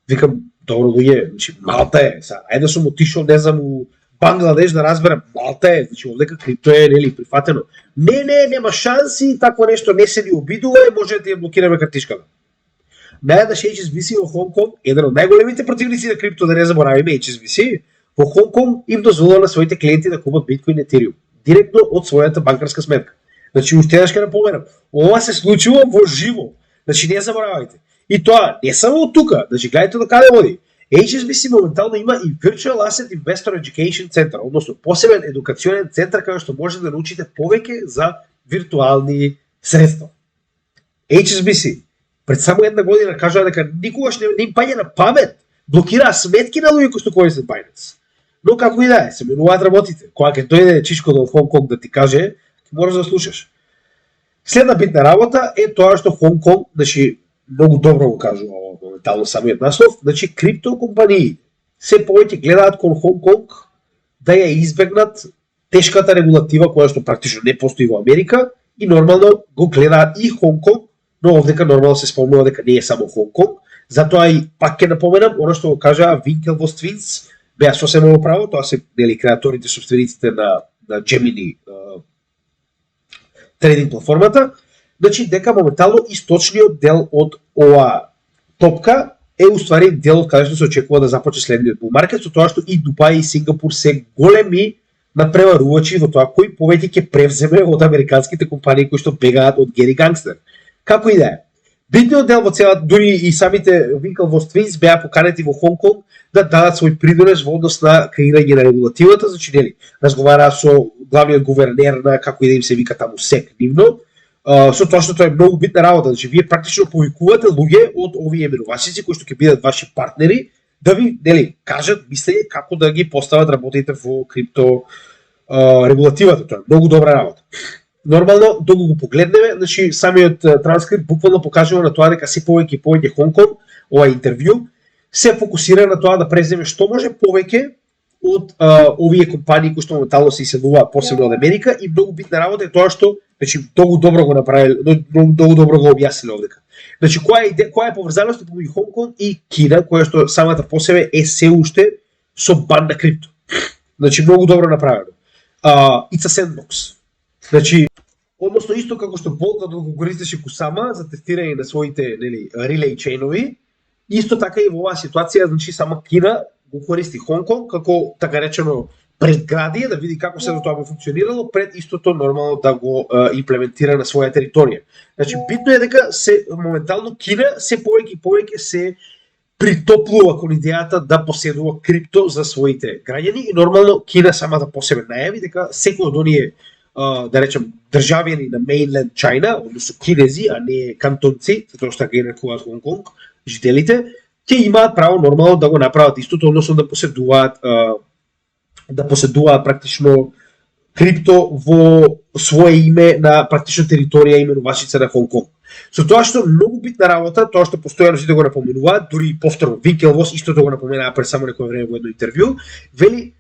Викам, добро луѓе, значи Малта е, ајде сум отишол, не знам, у Бангладеш да разберам, Малта е, значи овдека крипто е, нели, прифатено. Не, нема шанси, такво нешто не се ни обидува и може да ја блокираме картичката. Најадаш HSBC во Хонг Конг, еден од најголемите противници на крипто, да не заборавиме HSBC, во Хонг Конг им дозволува на своите клиенти да купат биткоин и етериум, директно од својата банкарска сметка. Значи, уште еднаш ќе напоменам, ова се случува во живо, значи не заборавајте. И тоа не само од тука, значи гледате до каде води. HSBC моментално има и Virtual Asset Investor Education Center, односно посебен едукационен центар каде што може да научите повеќе за виртуални средства. HSBC пред само една година кажува дека никогаш не им паѓа на памет, блокираа сметки на луѓе кои што користат Binance. Но како и да е, се менуваат работите. Кога ќе дојде чичко до Хонг Конг да ти каже, можеш да слушаш. Следна битна работа е тоа што Хонг Конг, значи многу добро го кажува моментално самиот наслов, значи криптокомпании се повеќе гледаат кон Хонг Конг да ја избегнат тешката регулатива која што практично не постои во Америка и нормално го гледаат и Хонг Конг, но овдека нормално се спомнува дека не е само Хонг Конг, затоа и пак ќе напоменам оно што го кажа Winklevoss Twins, беа сосема во право, тоа се дели креаторите, собствениците на Gemini трейдинг платформата. значи дека моментално источниот дел од оваа топка е уствари дел од каде што се очекува да започне следниот bull market, со тоа што и Дубај и Сингапур се големи надпреварувачи во тоа кој повеќе ќе превземе од американските компании кои што бегаат од Гери Гангстер. Како и да е. Битниот дел во целата, дури и самите Winklevoss Twins беа поканети во Хонг Конг да дадат свој придонес во однос на креирање на регулативата, значи нели, разговараа со главниот гувернер на како и да им се вика таму СЕК нивно, со тоа што тоа е многу битна работа, значи вие практично повикувате луѓе од овие еминувачици кои што ќе бидат ваши партнери да ви нели кажат мислење како да ги постават работите во крипто регулативата, тоа е многу добра работа. Нормално, докато го погледнеме, значи самиот транскрипт буквално покажува на тоа дека се повеќе и повеќе Хонг Конг, ова интервју, се фокусира на тоа да преземе што може повеќе од овие компании кои што моментално се иселуваат посебно од Америка и многу битна работа е тоа што, значи многу добро го направиле, многу добро го објасниле овдека. Значи која е поврзаноста помеѓу Хонг Конг и Кина, која што самата по себе е се уште со бан на крипто. Значи многу добро направено. It's a sandbox. Значи, односно исто како што Polkadot го користеше Kusama за тестирање на своите нели relay чейнови, исто така и во оваа ситуација, значи сама Кина го користи Хонг Конг како така речено предградие да види како се тоа би функционирало пред истото нормално да го имплементира на своја територија. Значи битно е дека се моментално Кина се повеќе и повеќе се притоплува кон идејата да поседува крипто за своите граѓани и нормално Кина самата по себе најави дека секој од оние да речем државјани на mainland China, односно кинези, а не кантонци, затоа што ги нарекуваат Хонг Конг, жителите, ќе имаат право нормално да го направат истото, односно да поседуваат практично крипто во свое име на практично територија именувачица на Хонг Конг. Со тоа што многу битна работа, тоа што постојано сите го напоменуваат, дури повторно Winklevoss истото го напоменаа пред само некое време во едно интервју, вели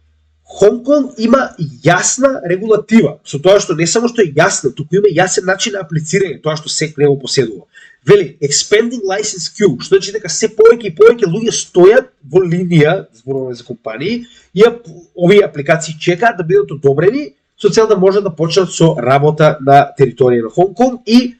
Хонг Конг има јасна регулатива, со тоа што не само што е јасна, туку има јасен начин на аплицирање, тоа што СЕК не го поседува. Вели, expanding license queue, што значи дека се повеќе и повеќе луѓе стојат во линија, зборуваме за компании, и овие апликации чекаат да бидат одобрени со цел да можат да почнат со работа на територија на Хонг Конг и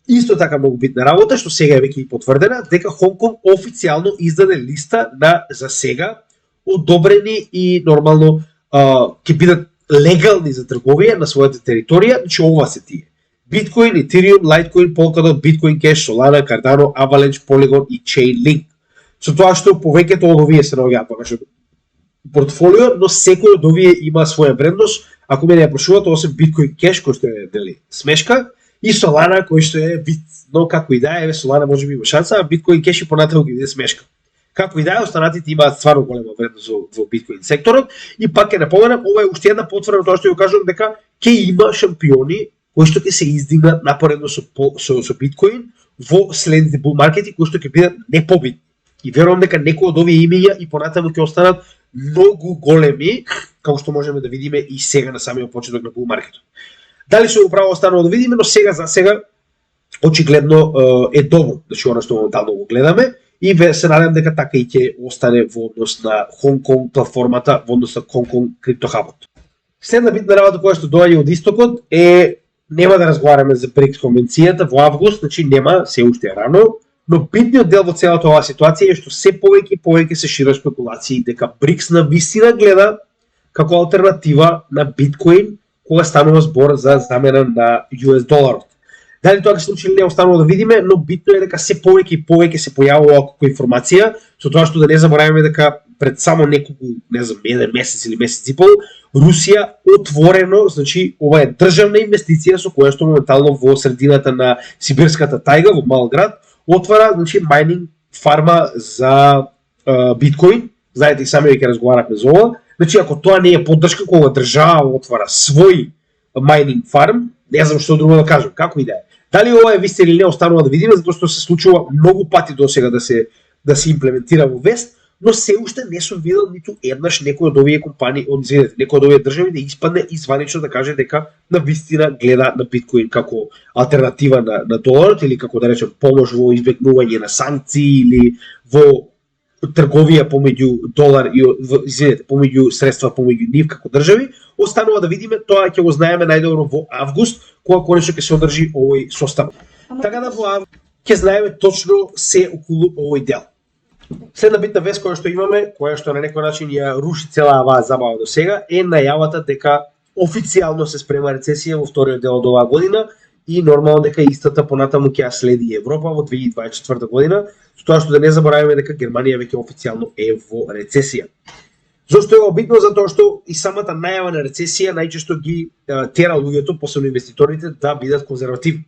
исто така многу битна работа, што сега е веќе и потврдена, дека Хонг Конг официјално издаде листа на за сега одобрени и нормално ќе бидат легални за трговија на својата територија, значи ова се тие. Bitcoin, Ethereum, Litecoin, Polkadot, Bitcoin Cash, Solana, Cardano, Avalanche, Polygon и Chainlink. Со тоа што повеќето од овие се наоѓаат во нашето портфолио, но секој од овие има своја вредност. Ако мене ја прашувате, освен Bitcoin Cash кој што е дали смешка и Solana кој што е вид, но како и да е, Solana можеби има шанса, а Bitcoin Cash и понатаму ќе биде смешка. Како и да е, останатите имаат стварно голема вредност во биткоин секторот и пак ќе напоменам, ова е уште една потврда тоа што ја кажувам дека ќе има шампиони кои што ќе се издигнат напоредно со биткоин во следните бул маркети кои што ќе бидат непобитни. И верувам дека некои од овие имиња и понатаму ќе останат многу големи, како што можеме да видиме и сега на самиот почеток на бул маркетот. Дали се управо останува да видиме, но сега за сега очигледно е добро, значи она што моментално го гледаме. И се надевам дека така и ќе остане во однос на Хонг Конг платформата, во однос на Хонг Конг криптохабот. Следна битна работа која што доаѓа од истокот е, нема да разговараме за БРИКС конвенцијата во август, значи нема, се уште е рано, но битниот дел во целата оваа ситуација е што се повеќе и повеќе се шират спекулации дека БРИКС на вистина гледа како алтернатива на биткоин кога станува збор за замена на US доларот. Дали тоа ќе се случи или не останува да видиме, но битно е дека се повеќе и повеќе се појавува како информација, со тоа што да не забораваме дека пред само неколку, не знам, еден месец или месец и пол, Русија отворено, значи ова е државна инвестиција со која што моментално во средината на сибирската тајга во мал град отвара, значи майнинг фарма за биткоин. Знаете и сами ќе разговараме за ова. Значи ако тоа не е поддршка кога држава отвара свој майнинг фарм, не знам што друго да кажам, како и да е. Дали ова е вистина или не останува да видиме, затоа што се случува многу пати досега да се имплементира во вест, но се уште не сум видел ниту еднаш некој од овие компании, некој од овие држави да испадне изванично да каже дека на вистина гледа на биткоин како алтернатива на доларот или како да речем помош во избегнување на санкции или во трговија помеѓу долар и помеѓу средства помеѓу нив како држави. Останува да видиме, тоа ќе го знаеме најдобро во август, кога конечно ќе се одржи овој состав. Така да ќе знаеме точно се околу овој дел. Следна битна вест која што имаме, која што на некој начин ја руши цела оваа забава до сега, е најавата дека официјално се спрема рецесија во вториот дел од оваа година и нормално дека истата понатаму ќе ја следи Европа во 2024 година, со тоа што да не забораваме дека Германија веќе официјално е во рецесија. Зошто е обидно? Затоа што и самата најава на рецесија најчесто ги тера луѓето, посебно инвеститорите, да бидат конзервативни.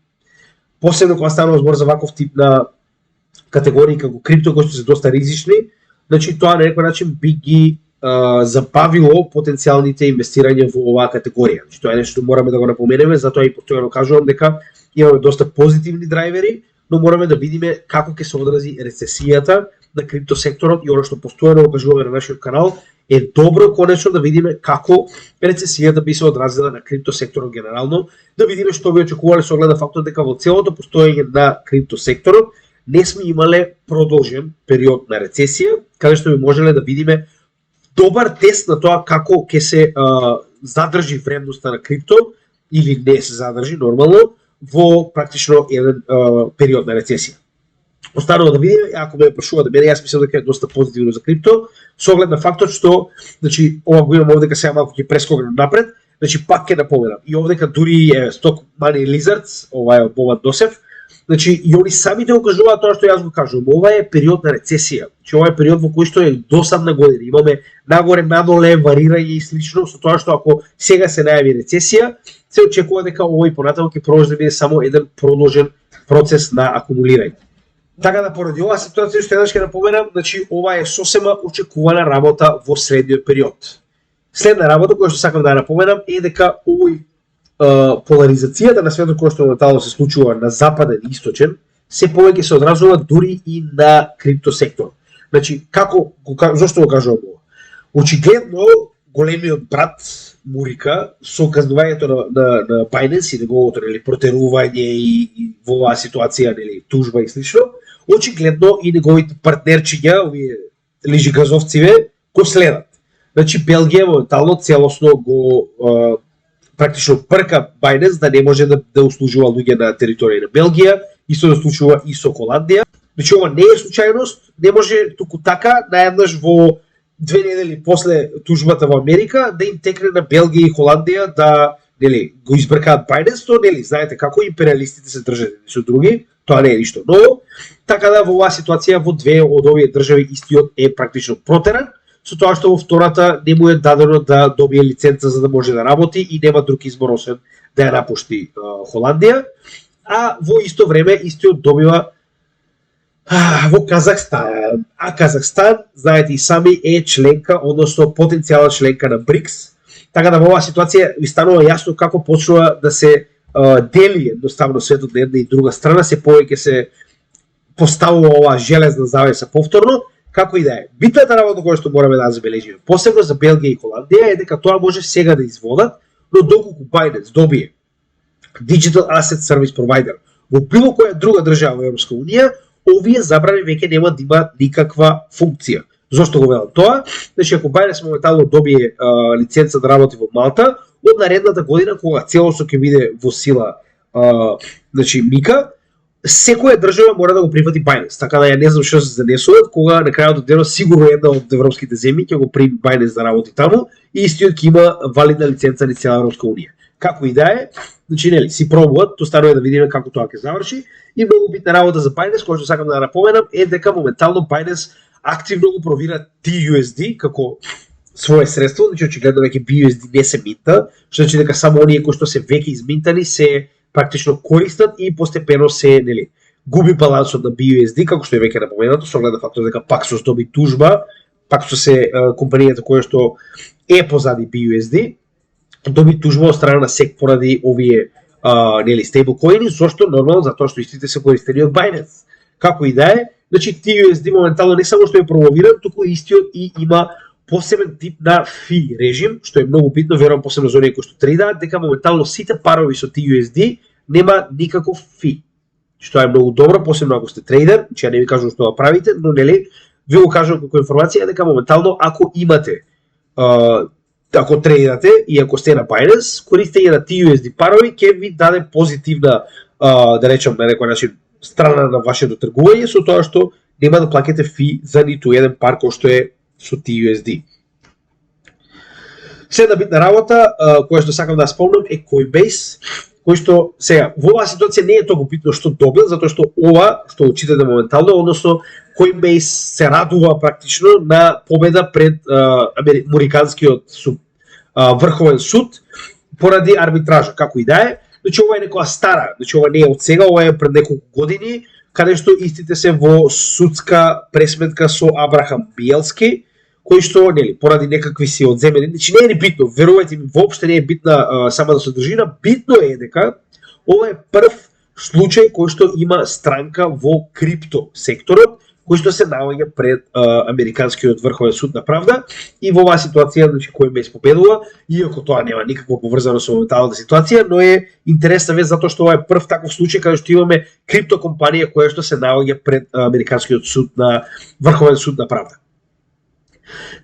Посебно кога станува збор за ваков тип на категории како крипто, кои се доста ризични, значи тоа на некој начин би ги забавило потенцијалните инвестирања во оваа категорија. Значи тоа е нешто што мораме да го напоменеме, затоа и постојано кажувам дека имаме доста позитивни драйвери, но мораме да видиме како ќе се одрази рецесијата на крипто секторот и она што постојано го кажуваме на нашиот канал е добро конечно да видиме како рецесијата би се одразила на крипто секторот генерално, да видиме што би очекувале со оглед на фактот дека во целото постоење на крипто секторот не сме имале продолжен период на рецесија, каде што би можеле да видиме добар тест на тоа како ќе се задржи вредноста на крипто или не се задржи нормално во практично еден период на рецесија. Останува да видиме, ако ме прашува да мене, јас мислам дека е доста позитивно за крипто, со оглед на фактот што, значи, ова го имам овдека сега малку ќе прескокнем напред, значи пак ќе напоменам. И овдека дури е Stock Money Lizards, ова е од Бобан Досев, значи и они самите го кажуваат тоа што јас го кажувам. Ова е период на рецесија. Значи ова е период во кој што е досадна година. Имаме нагоре, надоле, варирање и слично, со тоа што ако сега се најави рецесија, се очекува дека овој понатаму ќе продолжи да биде само еден продолжен процес на акумулирање. Така да поради оваа ситуација што еднаш ќе напоменам, значи ова е сосема очекувана работа во средниот период. Следна работа која што сакам да ја напоменам е дека овој поларизацијата на светот која што моментално се случува на западен и источен, се повеќе се одразува дури и на крипто сектор. Значи зошто го кажувам ова? Очигледно големиот брат Мурика со казнувањето на Binance и неговото протерување и во оваа ситуација тужба и слично, очигледно и неговите партнерчиња, овие лижигазовциве, го следат. Значи Белгија моментално целосно го практично прка Binance да не може да услужува луѓе на територија на Белгија, исто да случува и со Холандија. Значи ова не е случајност, не може туку така наеднаш во 2 недели после тужбата во Америка да им текне на Белгија и Холандија да го избркаат Binance, то знаете како империалистите се држат едни со други, тоа не е ништо ново. Така да во оваа ситуација во две од овие држави истиот е практично протеран, со тоа што во втората не му е дадено да добие лиценца за да може да работи и нема друг избор освен да ја напушти Холандија, а во исто време истиот добива во Казахстан. А Казахстан, знаете и сами, е членка, односно потенцијална членка на БРИКС. Така да во оваа ситуација ви станува јасно како почнува да се дели едноставно светот на една и друга страна, се повеќе се поставува оваа железна завеса повторно, како и да е. Битната работа која што мораме да забележиме, посебно за Белгија и Холандија, е дека тоа може сега да изводат, но доколку Binance добие Digital Asset Service Provider во било која друга држава во Европска унија, овие забрани веќе нема да имаат никаква функција. Зошто го велам тоа? Значи ако Binance моментално добие лиценца да работи во Малта, од наредната година кога целосно ќе биде во сила значи Мика, секоја држава мора да го прифати Binance. Така да ја не знам што се занесуваат, кога на крајот од денот сигурно една од европските земји ќе го прими Binance да работи таму и истиот ќе има валидна лиценца на цела Европска унија. Како и да е, значи си пробуват, то станува да видиме како тоа ќе заврши. И многу битна работа за Binance, која што сакам да напоменам, е дека моментално Binance активно го провира TUSD како свое средство, значи очигледно веќе BUSD не се минта, што значи дека само оние кои што се веќе изминтани се практично користат и постепено се губи балансот на BUSD, како што е веќе напоменато, со оглед на фактот дека Paxos доби тужба, Paxos е компанијата која што е позади BUSD, доби тужба од страна на SEC поради овие стейблкоини, зошто нормално затоа што истите се користени од Binance. Како и да е, значи TUSD моментално не само што е промовиран, туку истиот и има посебен тип на фи режим, што е многу битно, верувам посебно за оние кои што трейдаат, дека моментално сите парови со TUSD нема никаков фи. Што е многу добро, посебно ако сте трейдер, че ја не ви кажувам што да правите, но ви го кажувам како информација дека моментално ако имате ако трейдате и ако сте на Binance, користење на TUSD парови ќе ви даде позитивна да речем на некој начин страна на вашето тргување, со тоа што нема да плаќате фи за ниту еден пар кој што е со TUSD. Следна битна работа која што сакам да спомнам е Coinbase, кој што сега во оваа ситуација не е толку битно што добил, затоа што ова што учитате моментално, односно Coinbase се радува практично на победа пред американскиот врховен суд поради арбитража, како и да е. Значи ова е некоја стара, значи ова не е од сега, ова е пред неколку години, каде што истите се во судска пресметка со Абрахам Биелски, кој што, нели, поради некакви си одземени, значи не е ни битно, верувајте ми, воопште не е битна самата содржина, битно е дека ова е прв случај кој што има странка во крипто секторот, кој што се наоѓа пред американскиот врховен суд на правда, и во оваа ситуација, значи, Coinbase победува, иако тоа нема никакво поврзано со моменталната ситуација, но е интересна вест затоа што ова е прв таков случај каде што имаме крипто компанија која што се наоѓа пред американскиот суд на врховен суд на правда.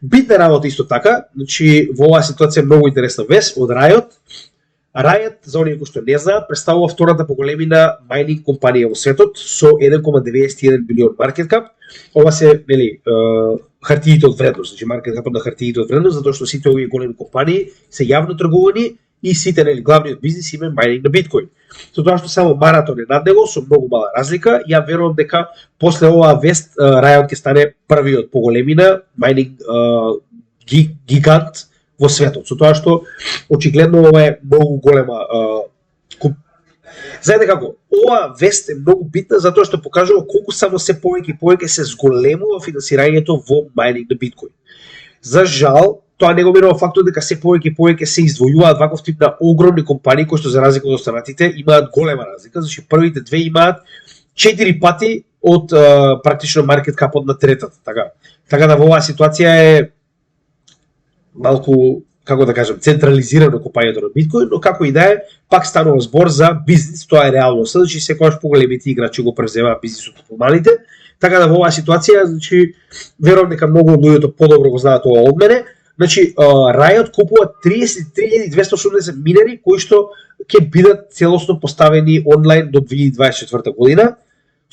Битна работа исто така, значи во оваа ситуација е многу интересна вест од Riot. Riot, за оние кои што не знаат, представува втората поголемина майнинг компанија во светот со 1,91 билион маркет кап. Ова се, нели, хартиите од вредност, значи маркет капот на хартиите од вредност, затоа што сите овие големи компании се јавно тргувани и сите, нели, главниот бизнис има майнинг на биткоин. Со тоа што само маратон е над него со многу мала разлика, ја верувам дека после оваа вест Riot ќе стане првиот поголемина майнинг гигант во светот, со тоа што очигледно ова е многу голема Знаете како, ова вест е многу битна затоа што покажува колку само се повеќе и повеќе се зголемува финансирањето во майнинг на биткоин. За жал, тоа не го менува фактот дека се повеќе и повеќе се издвојуваат ваков тип на огромни компании кои што за разлика од останатите имаат голема разлика, значи првите две имаат 4 пати од практично маркет капот на третата, така да во оваа ситуација е малку, како да кажам, централизирано купањето на биткоин, но како и да е, пак станува збор за бизнис, тоа е реалноста, значи секогаш поголемите играчи го превземаат бизнисот од помалите, така да во оваа ситуација, значи верувам дека многу од луѓето подобро го знаат ова од мене. Значи Riot купува 33.280 минери кои што ќе бидат целосно поставени онлайн до 2024 година,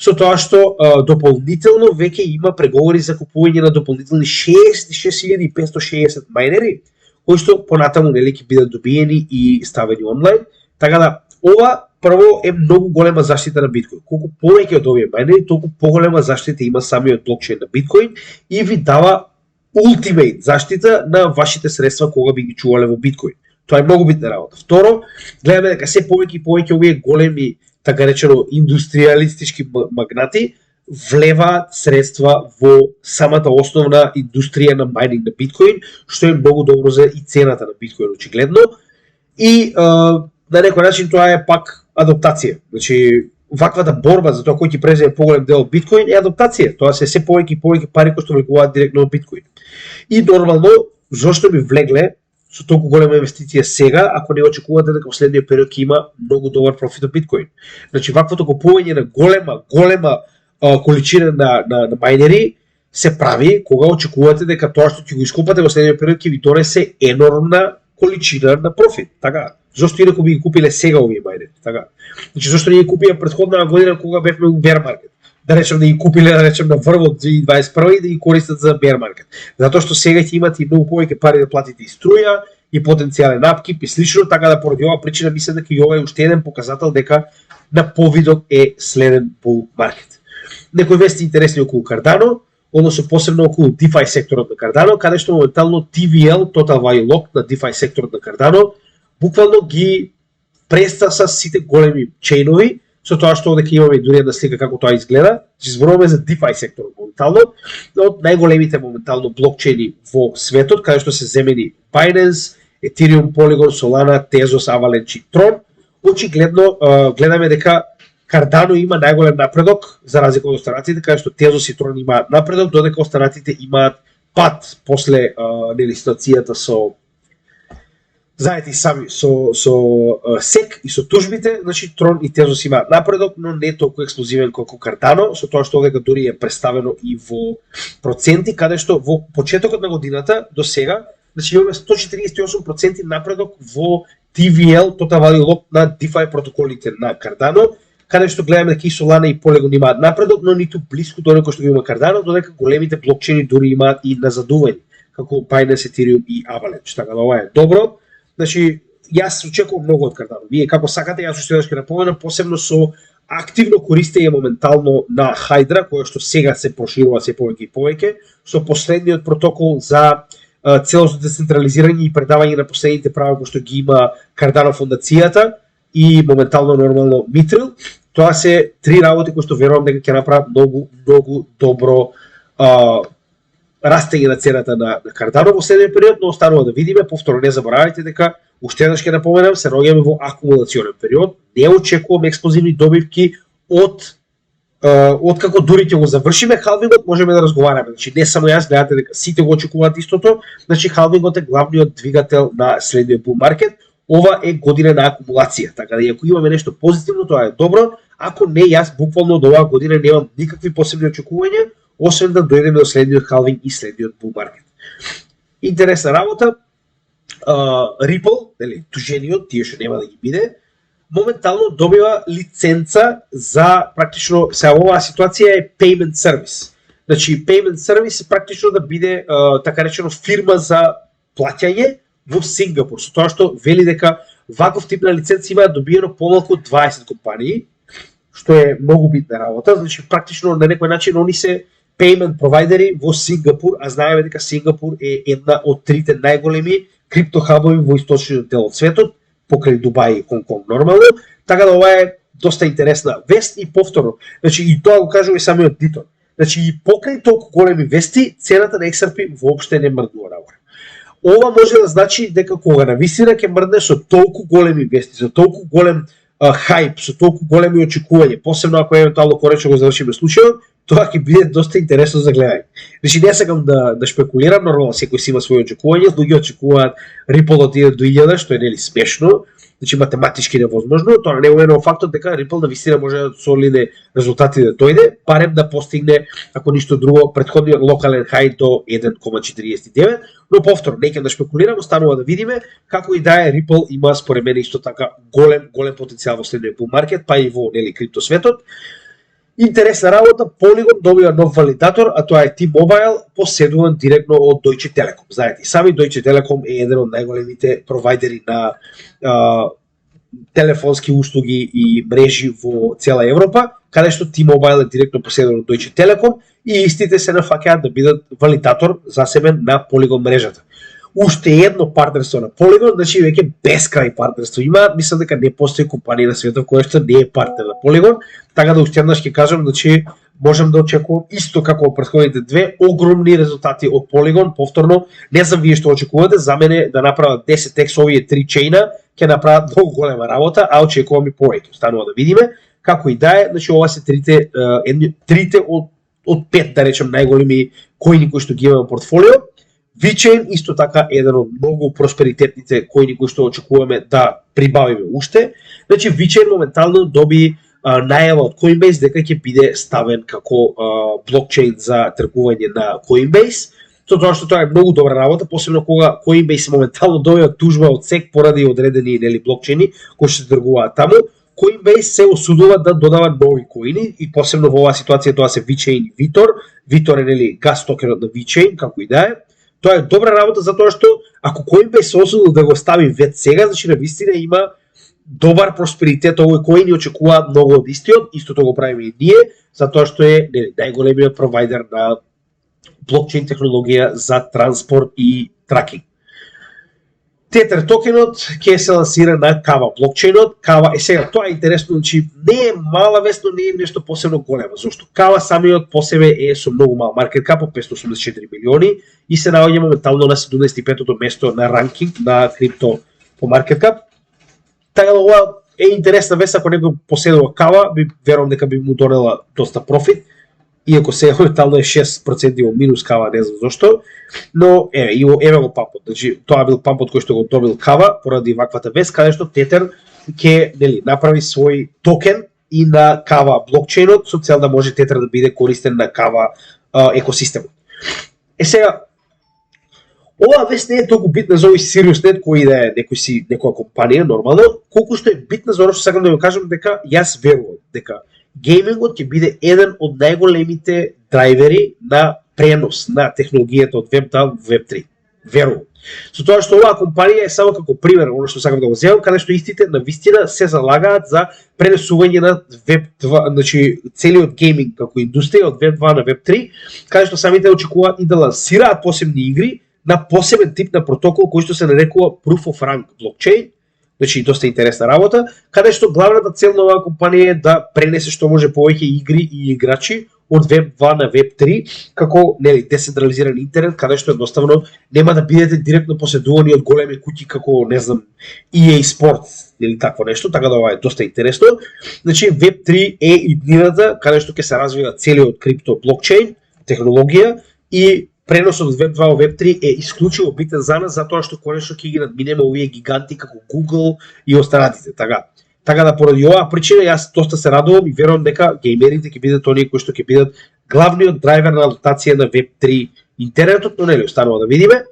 со тоа што дополнително веќе има преговори за купување на дополнителни 66.560 майнери, кои што понатаму нели ќе бидат добиени и ставени онлайн. Така да ова прво е многу голема заштита на биткоин. Колку повеќе од овие майнери, толку поголема заштита има самиот блокчейн на биткоин и ви дава ултимейт заштита на вашите средства кога би ги чувале во биткоин. Тоа е многу битна работа. Второ, гледаме дека се повеќе и повеќе овие големи, така речено, индустриалистички магнати влеваат средства во самата основна индустрија на майнинг на биткоин, што е многу добро за и цената на биткоин очигледно. И на некој начин тоа е пак адаптација. Значи ваквата борба за тоа кој ќе преземе поголем дел од биткоин е адаптација. Тоа се повеќе и повеќе пари кои што влегуваат директно во биткоин. И нормално зошто би влегле со толку голема инвестиција сега, ако не очекувате дека во следниот период ќе има многу добар профит од биткоин. Значи ваквото купување на голема количина на майнери се прави кога очекувате дека тоа што ќе го искупате во следниот период ќе ви донесе енормна количина на профит. Така, зошто инаку би ги купиле сега овие майнери, така? Значи зошто не ги купија претходна година кога бевме во бер маркет? Да речем да ги купиле, да речем на врвот 2021 и да ги користат за бер маркет. Затоа што сега ќе имате и многу повеќе пари да платите и струја, и потенцијален апкип и слично, така да поради оваа причина мислам дека и ова е уште еден показател дека на повидок е следен bull маркет. Некои вести интересни околу Cardano, односно посебно околу DeFi секторот на Cardano, каде што моментално TVL, Total Value Lock на DeFi секторот на Cardano, буквално ги престаса сите големи чейнови, со тоа што дека имаме дури една слика како тоа изгледа. Зборуваме за DeFi секторот моментално, од најголемите моментално блокчейни во светот, каде што се земени Binance, Ethereum, Polygon, Solana, Tezos, Avalanche и Tron. Очигледно гледаме дека Cardano има најголем напредок за разлика од останатите, каде што Tezos и Tron имаат напредок, додека останатите имаат пат после нели ситуацијата со знаете и сами со SEC и со тужбите, значи Tron и Tezos имаат напредок, но не толку експлозивен колку Cardano, со тоа што дека дури е представено и во проценти, каде што во почетокот на годината до сега, значи имаме 148% напредок во TVL, Total Value Lock на DeFi протоколите на Cardano, каде што гледаме дека и Solana и Polygon имаат напредок, но ниту блиску до оној кој што го има Cardano, додека големите блокчейни дури имаат и назадување, како Binance, Ethereum и Avalanche. Така да ова е добро. Значи, јас очекувам многу од Cardano. Вие како сакате, јас уште ќе напоменам, посебно со активно користење моментално на Hydra, која што сега се проширува се повеќе и повеќе, со последниот протокол за целосно децентрализирање и предавање на последните права кои што ги има Cardano фондацијата и моментално нормално Mithril. Тоа се три работи кои што верувам дека ќе направат многу добро растење на цената на Cardano во следниот период, но останува да видиме. Повторно не заборавајте дека уште еднаш ќе напоменам, се наоѓаме во акумулационен период. Не очекувам експлозивни добивки од како дури ќе го завршиме халвингот, можеме да разговараме. Значи не само јас, гледате дека сите го очекуваат истото. Значи халвингот е главниот двигател на следниот бул маркет. Ова е година на акумулација, така да ако имаме нешто позитивно, тоа е добро. Ако не, јас буквално од оваа година немам никакви посебни очекувања, освен да дојдеме до следниот халвинг и следниот бул маркет. Интересна работа. Ripple, нели, тужениот, тие што нема да ги биде, моментално добива лиценца за практично, сега оваа ситуација е payment service. Значи, payment service е практично да биде, така речено, фирма за плаќање во Сингапур, со тоа што вели дека ваков тип на лиценца има добиено помалку од 20 компании, што е многу битна работа. Значи, практично на некој начин они се payment провайдери во Сингапур, а знаеме дека Сингапур е една од трите најголеми криптохабови во источниот дел од светот, покрај Дубај и Хонг Конг нормално, така да ова е доста интересна вест и повторно. Значи и тоа го кажува и самиот Дитон. Значи и покрај толку големи вести, цената на XRP воопште не мрдува нагоре. Ова може да значи дека кога навистина ќе мрдне со толку големи вести, со толку голем хајп, со толку големи очекувања, посебно ако евентуално коречно го завршиме случајот, тоа ќе биде доста интересно за гледање. Значи не сакам да шпекулирам, нормално секој си има своји очекувања, луѓе очекуваат Ripple да отиде до 1000, што е нели смешно, значи математички невозможно, тоа не е фактот дека Ripple навистина може да солидни резултати да дојде, барем да постигне, ако ништо друго, претходниот локален хај до 1,49, но повторно не ќе да шпекулирам, останува да видиме како и да е Ripple има според мене исто така голем потенцијал во следниот бул маркет, па и во нели криптосветот. Интересна работа, Polygon добива нов валидатор, а тоа е T-Mobile, поседуван директно од Deutsche Telekom. Знаете, сами Deutsche Telekom е еден од најголемите провайдери на телефонски услуги и мрежи во цела Европа, каде што T-Mobile е директно поседуван од Deutsche Telekom и истите се нафаќаат да бидат валидатор засебен на Polygon мрежата. Уште едно партнерство на Polygon, значи веќе бескрај партнерство има, мислам дека не постои компанија на светот која што не е партнер на Polygon, така да уште еднаш ќе кажам, значи можам да очекувам исто како од претходните две огромни резултати од Polygon. Повторно, не знам вие што очекувате, за мене да направат 10x овие три чейна, ќе направат многу голема работа, а очекувам и повеќе. Останува да видиме како и да е, значи ова се трите од 5 да речем најголеми коини кои што ги имаме во портфолио. VeChain исто така е еден од многу просперитетните коини кои што очекуваме да прибавиме уште. Значи VeChain моментално доби најава од Coinbase дека ќе биде ставен како блокчейн за тргување на Coinbase. Тоа што тоа е многу добра работа, посебно кога Coinbase моментално добива тужба од SEC поради одредени нели блокчейни кои што се тргуваат таму. Coinbase се осудува да додава нови коини и посебно во оваа ситуација тоа се VeChain и Vitor. Vitor е нели газ токенот на VeChain, како и да е. Тоа е добра работа затоа што ако Coinbase се осудил да го стави вет сега, значи навистина има добар просперитет, овој коин очекуваат многу од истиот, истото го правиме и ние, затоа што е најголемиот провайдер на блокчейн технологија за транспорт и тракинг. Tether токенот ќе се лансира на Kava блокчейнот. Kava е сега, тоа е интересно, значи не е мала вест, но не е нешто посебно големо. Зошто? Kava самиот по себе е со многу мал маркет кап, 584 милиони и се наоѓа моментално на 75-тото место на ранкинг на крипто по маркет кап. Така да ова е интересна вест, ако некој поседува Kava, верувам дека би му донела доста профит. Иако се моментално е 6% во минус Kava, не знам зошто, но еве го пампот. Значи тоа бил пампот кој што го добил Kava поради ваквата вест, каде што Tether ќе направи свој токен и на Kava блокчейнот со цел да може Tether да биде користен на Kava екосистемот. Сега Оваа вест не е толку битна за овој Siriusnet кој да е некоја компанија нормално, колку што е битна за оно што сакам да го кажам дека јас верувам дека геймингот ќе биде еден од најголемите драйвери на пренос на технологијата од Web 2 во Web 3. Верувам. Со тоа што оваа компанија е само како пример, оно што сакам да го земам, каде што истите на вистина се залагаат за пренесување на Web 2, значи целиот гейминг како индустрија од Web 2 на Web 3, каде што самите очекуваат и да лансираат посебни игри на посебен тип на протокол кој што се нарекува Proof of Rank блокчейн, значи доста интересна работа, каде што главната цел на оваа компанија е да пренесе што може повеќе игри и играчи од Web 2 на Web 3, како децентрализиран интернет, каде што едноставно нема да бидете директно поседувани од големи куќи како, не знам, EA Sports или такво нешто, така да ова е доста интересно. Значи Web 3 е иднината каде што ќе се развива целиот крипто блокчейн технологија и преносот од Web 2 во Web 3 е исклучиво битен за нас, затоа што конечно ќе ги надминеме овие гиганти како Google и останатите, Така да поради оваа причина јас доста се радувам и верувам дека геймерите ќе бидат оние кои што ќе бидат главниот драйвер на адаптација на Web 3 интернетот, но нели останува да видиме.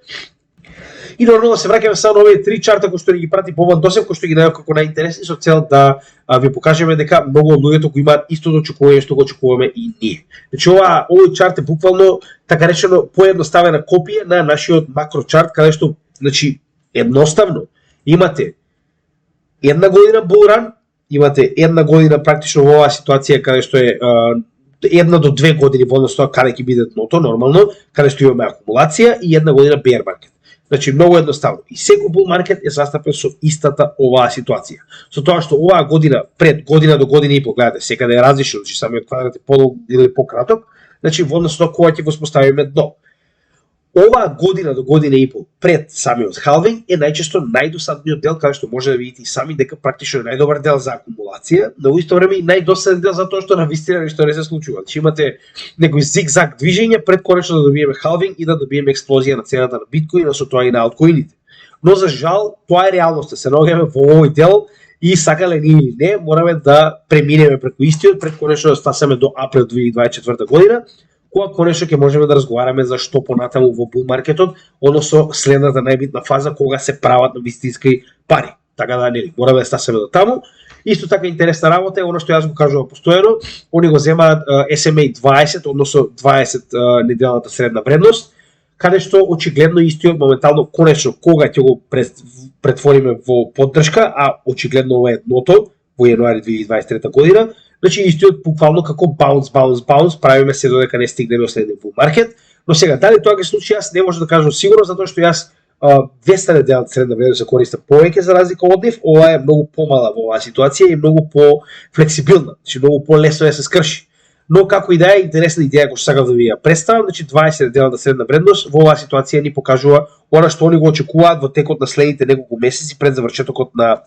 И нормално се враќаме само на овие три чарта кои што ни ги прати Бобан Досев, кои што ги најдов како најинтересни со цел да ви покажеме дека многу од луѓето кои имаат истото очекување што го очекуваме и ние. Значи овој чарт е буквално така речено поедноставена копија на нашиот макро чарт, каде што значи едноставно имате една година булран, имате една година практично во оваа ситуација каде што е една до 2 години во однос тоа каде ќе биде дното нормално, каде што имаме акумулација и една година bear market. Значи многу едноставно. И секој bull market е застапен со истата оваа ситуација. Со тоа што оваа година пред година до година и пол, гледате, секаде е различно, значи самиот квадрат е подолг или пократок, значи во однос на кога ќе воспоставиме дно. Оваа година до година и пол пред самиот халвинг е најчесто најдосадниот дел, каде што може да видите и сами дека практично е најдобар дел за акумулација, но во исто време и најдосаден дел затоа што навистина ништо не се случува. Значи имате некој зигзаг движење пред конечно да добиеме халвинг и да добиеме експлозија на цената на биткоин, а со тоа и на алткоините. Но за жал тоа е реалноста. Се наоѓаме во овој дел и сакале ни или не, мораме да преминеме преку истиот пред конечно да стасаме до април 2024 година. Кога конечно ќе можеме да разговараме за што понатаму во бул маркетот, односно следната најбитна фаза кога се прават на вистински пари. Така да нели, мораме да стасаме до таму. Исто така интересна работа е она што јас го кажувам постојано, они го земаат SMA 20, односно 20 неделната средна вредност, каде што очигледно истиот моментално конечно кога ќе го претвориме во поддршка, а очигледно ова е дното во јануари 2023 година. Значи истиот буквално како bounce правиме се додека не стигнеме до следниот bull market, но сега дали тоа ќе случи јас не можам да кажам сигурно затоа што јас 200 неделната средна вредност се користам повеќе за разлика од нив, ова е многу помала во оваа ситуација и многу по-флексибилна, значи многу по-лесно да се скрши. Но како и да е интересна идеја која сакам да ви ја представам, значи 20 неделната средна вредност во оваа ситуација ни покажува она што они го очекуваат во текот на следните неколку месеци пред завршетокот на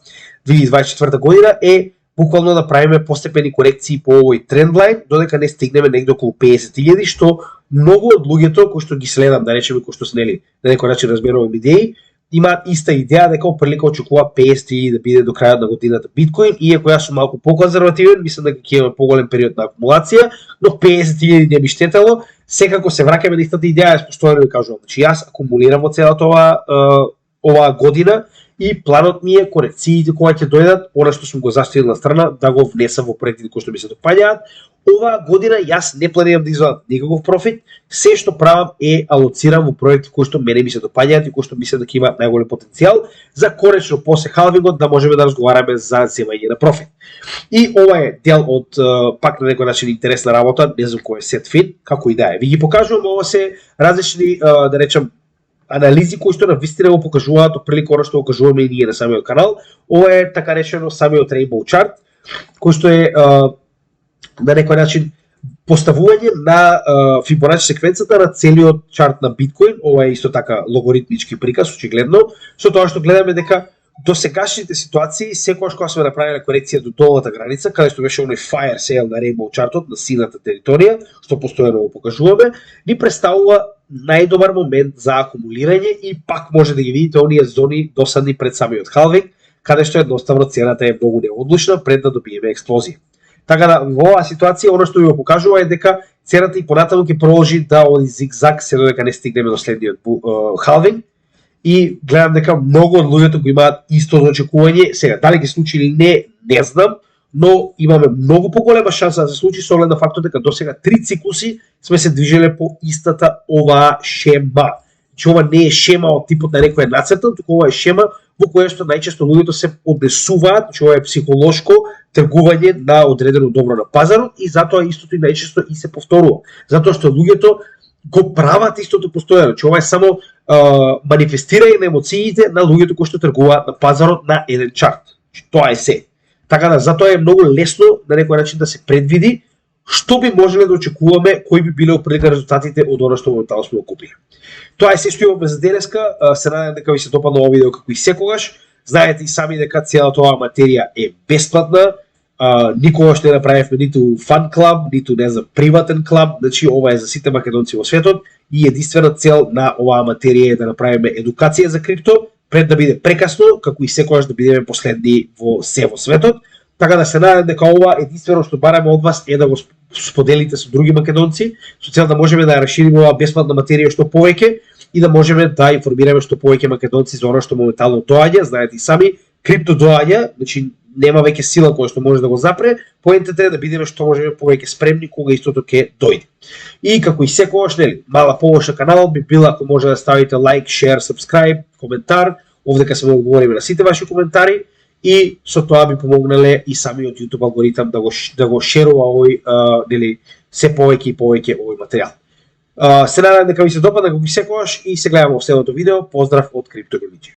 2024 година е буквално да правиме постепени корекции по овој трендлайн, додека не стигнеме негде околу 50.000, што многу од луѓето кои што ги следам, да речеме, кои што снели на некој начин размерувам идеи, имаат иста идеја дека опрлика очекува 50.000 да биде до крајот на годината биткоин, иако јас сум малку поконзервативен, мислам дека ќе имаме поголем период на акумулација, но 50.000 не би штетело. Секако се враќаме на истата идеја, јас постојано ви кажувам, значи јас акумулирам во целата оваа година и планот ми е корекциите кога ќе дојдат, она што сум го заставил на страна, да го внесам во проектите кои што ми се допаѓаат. Оваа година јас не планирам да извадам никаков профит, се што правам е алоцирам во проекти кои што мене ми се допаѓаат и кои што мислам дека имаат најголем потенцијал за конечно после халвингот да можеме да разговараме за земање на профит. И ова е дел од пак на некој начин интересна работа, не знам кој е SetFit, како и да е. Ви ги покажувам, ова се различни да речам анализи кои што на вистина го покажуваат отприлика она што го кажуваме и ние на самиот канал. Ова е така речено самиот Rainbow Chart, кој што е на некој начин поставување на Фибоначи секвенцата на целиот чарт на биткоин. Ова е исто така логоритмички приказ, очигледно, со тоа што гледаме дека до сегашните ситуации, секогаш кога сме направиле корекција до долната граница, каде што беше оној fire sale на Rainbow Chart-от на сината територија, што постојано го покажуваме, ни представува најдобар момент за акумулирање и пак може да ги видите оние зони досадни пред самиот халвинг, каде што едноставно цената е многу неодлучна пред да добиеме експлозија. Така да во оваа ситуација она што ви го покажува е дека цената и понатаму ќе продолжи да оди зигзаг се додека не стигнеме до следниот халвинг и гледам дека многу од луѓето го имаат истото очекување. Сега, дали ќе случи или не знам, но имаме многу поголема шанса да се случи со оглед на фактот дека досега 3 циклуси сме се движеле по истата оваа шема. Значи ова не е шема од типот на некој нацртан, туку ова е шема во која што најчесто луѓето се однесуваат, значи ова е психолошко тргување на одредено добро на пазарот и затоа истото и најчесто и се повторува. Затоа што луѓето го прават истото постојано. Значи ова е само манифестирање на емоциите на луѓето кои што тргуваат на пазарот на еден чарт. Значи, тоа е се. Така да затоа е многу лесно на некој начин да се предвиди што би можеле да очекуваме, кои би биле определени резултатите од она што моментално сме окупили. Тоа е се што имаме за денеска. Се надевам дека ви се допадна овој видео како и секогаш. Знаете и сами дека целата оваа материја е бесплатна. Никогаш не направивме ниту фан клуб, ниту не знам приватен клуб, значи ова е за сите македонци во светот и единствена цел на оваа материја е да направиме едукација за крипто пред да биде прекасно, како и секогаш да бидеме последни во се во светот. Така да се надевам дека ова единствено што бараме од вас е да го споделите со други македонци, со цел да можеме да ја расшириме оваа бесплатна материја што повеќе и да можеме да информираме што повеќе македонци за она што моментално доаѓа. Знаете и сами, крипто доаѓа, значи нема веќе сила која што може да го запре, поентата е да бидеме што можеме повеќе спремни кога истото ќе дојде. И како и секогаш, нели, мала помош на каналот би била ако може да ставите лайк, шер, сабскрайб, коментар, овдека се одговориме на сите ваши коментари и со тоа би помогнале и самиот YouTube алгоритам да го шерува овој нели се повеќе и повеќе овој материјал. Се надевам дека ви се допадна како и секогаш и се гледаме во следното видео. Поздрав од Криптогрилиџи.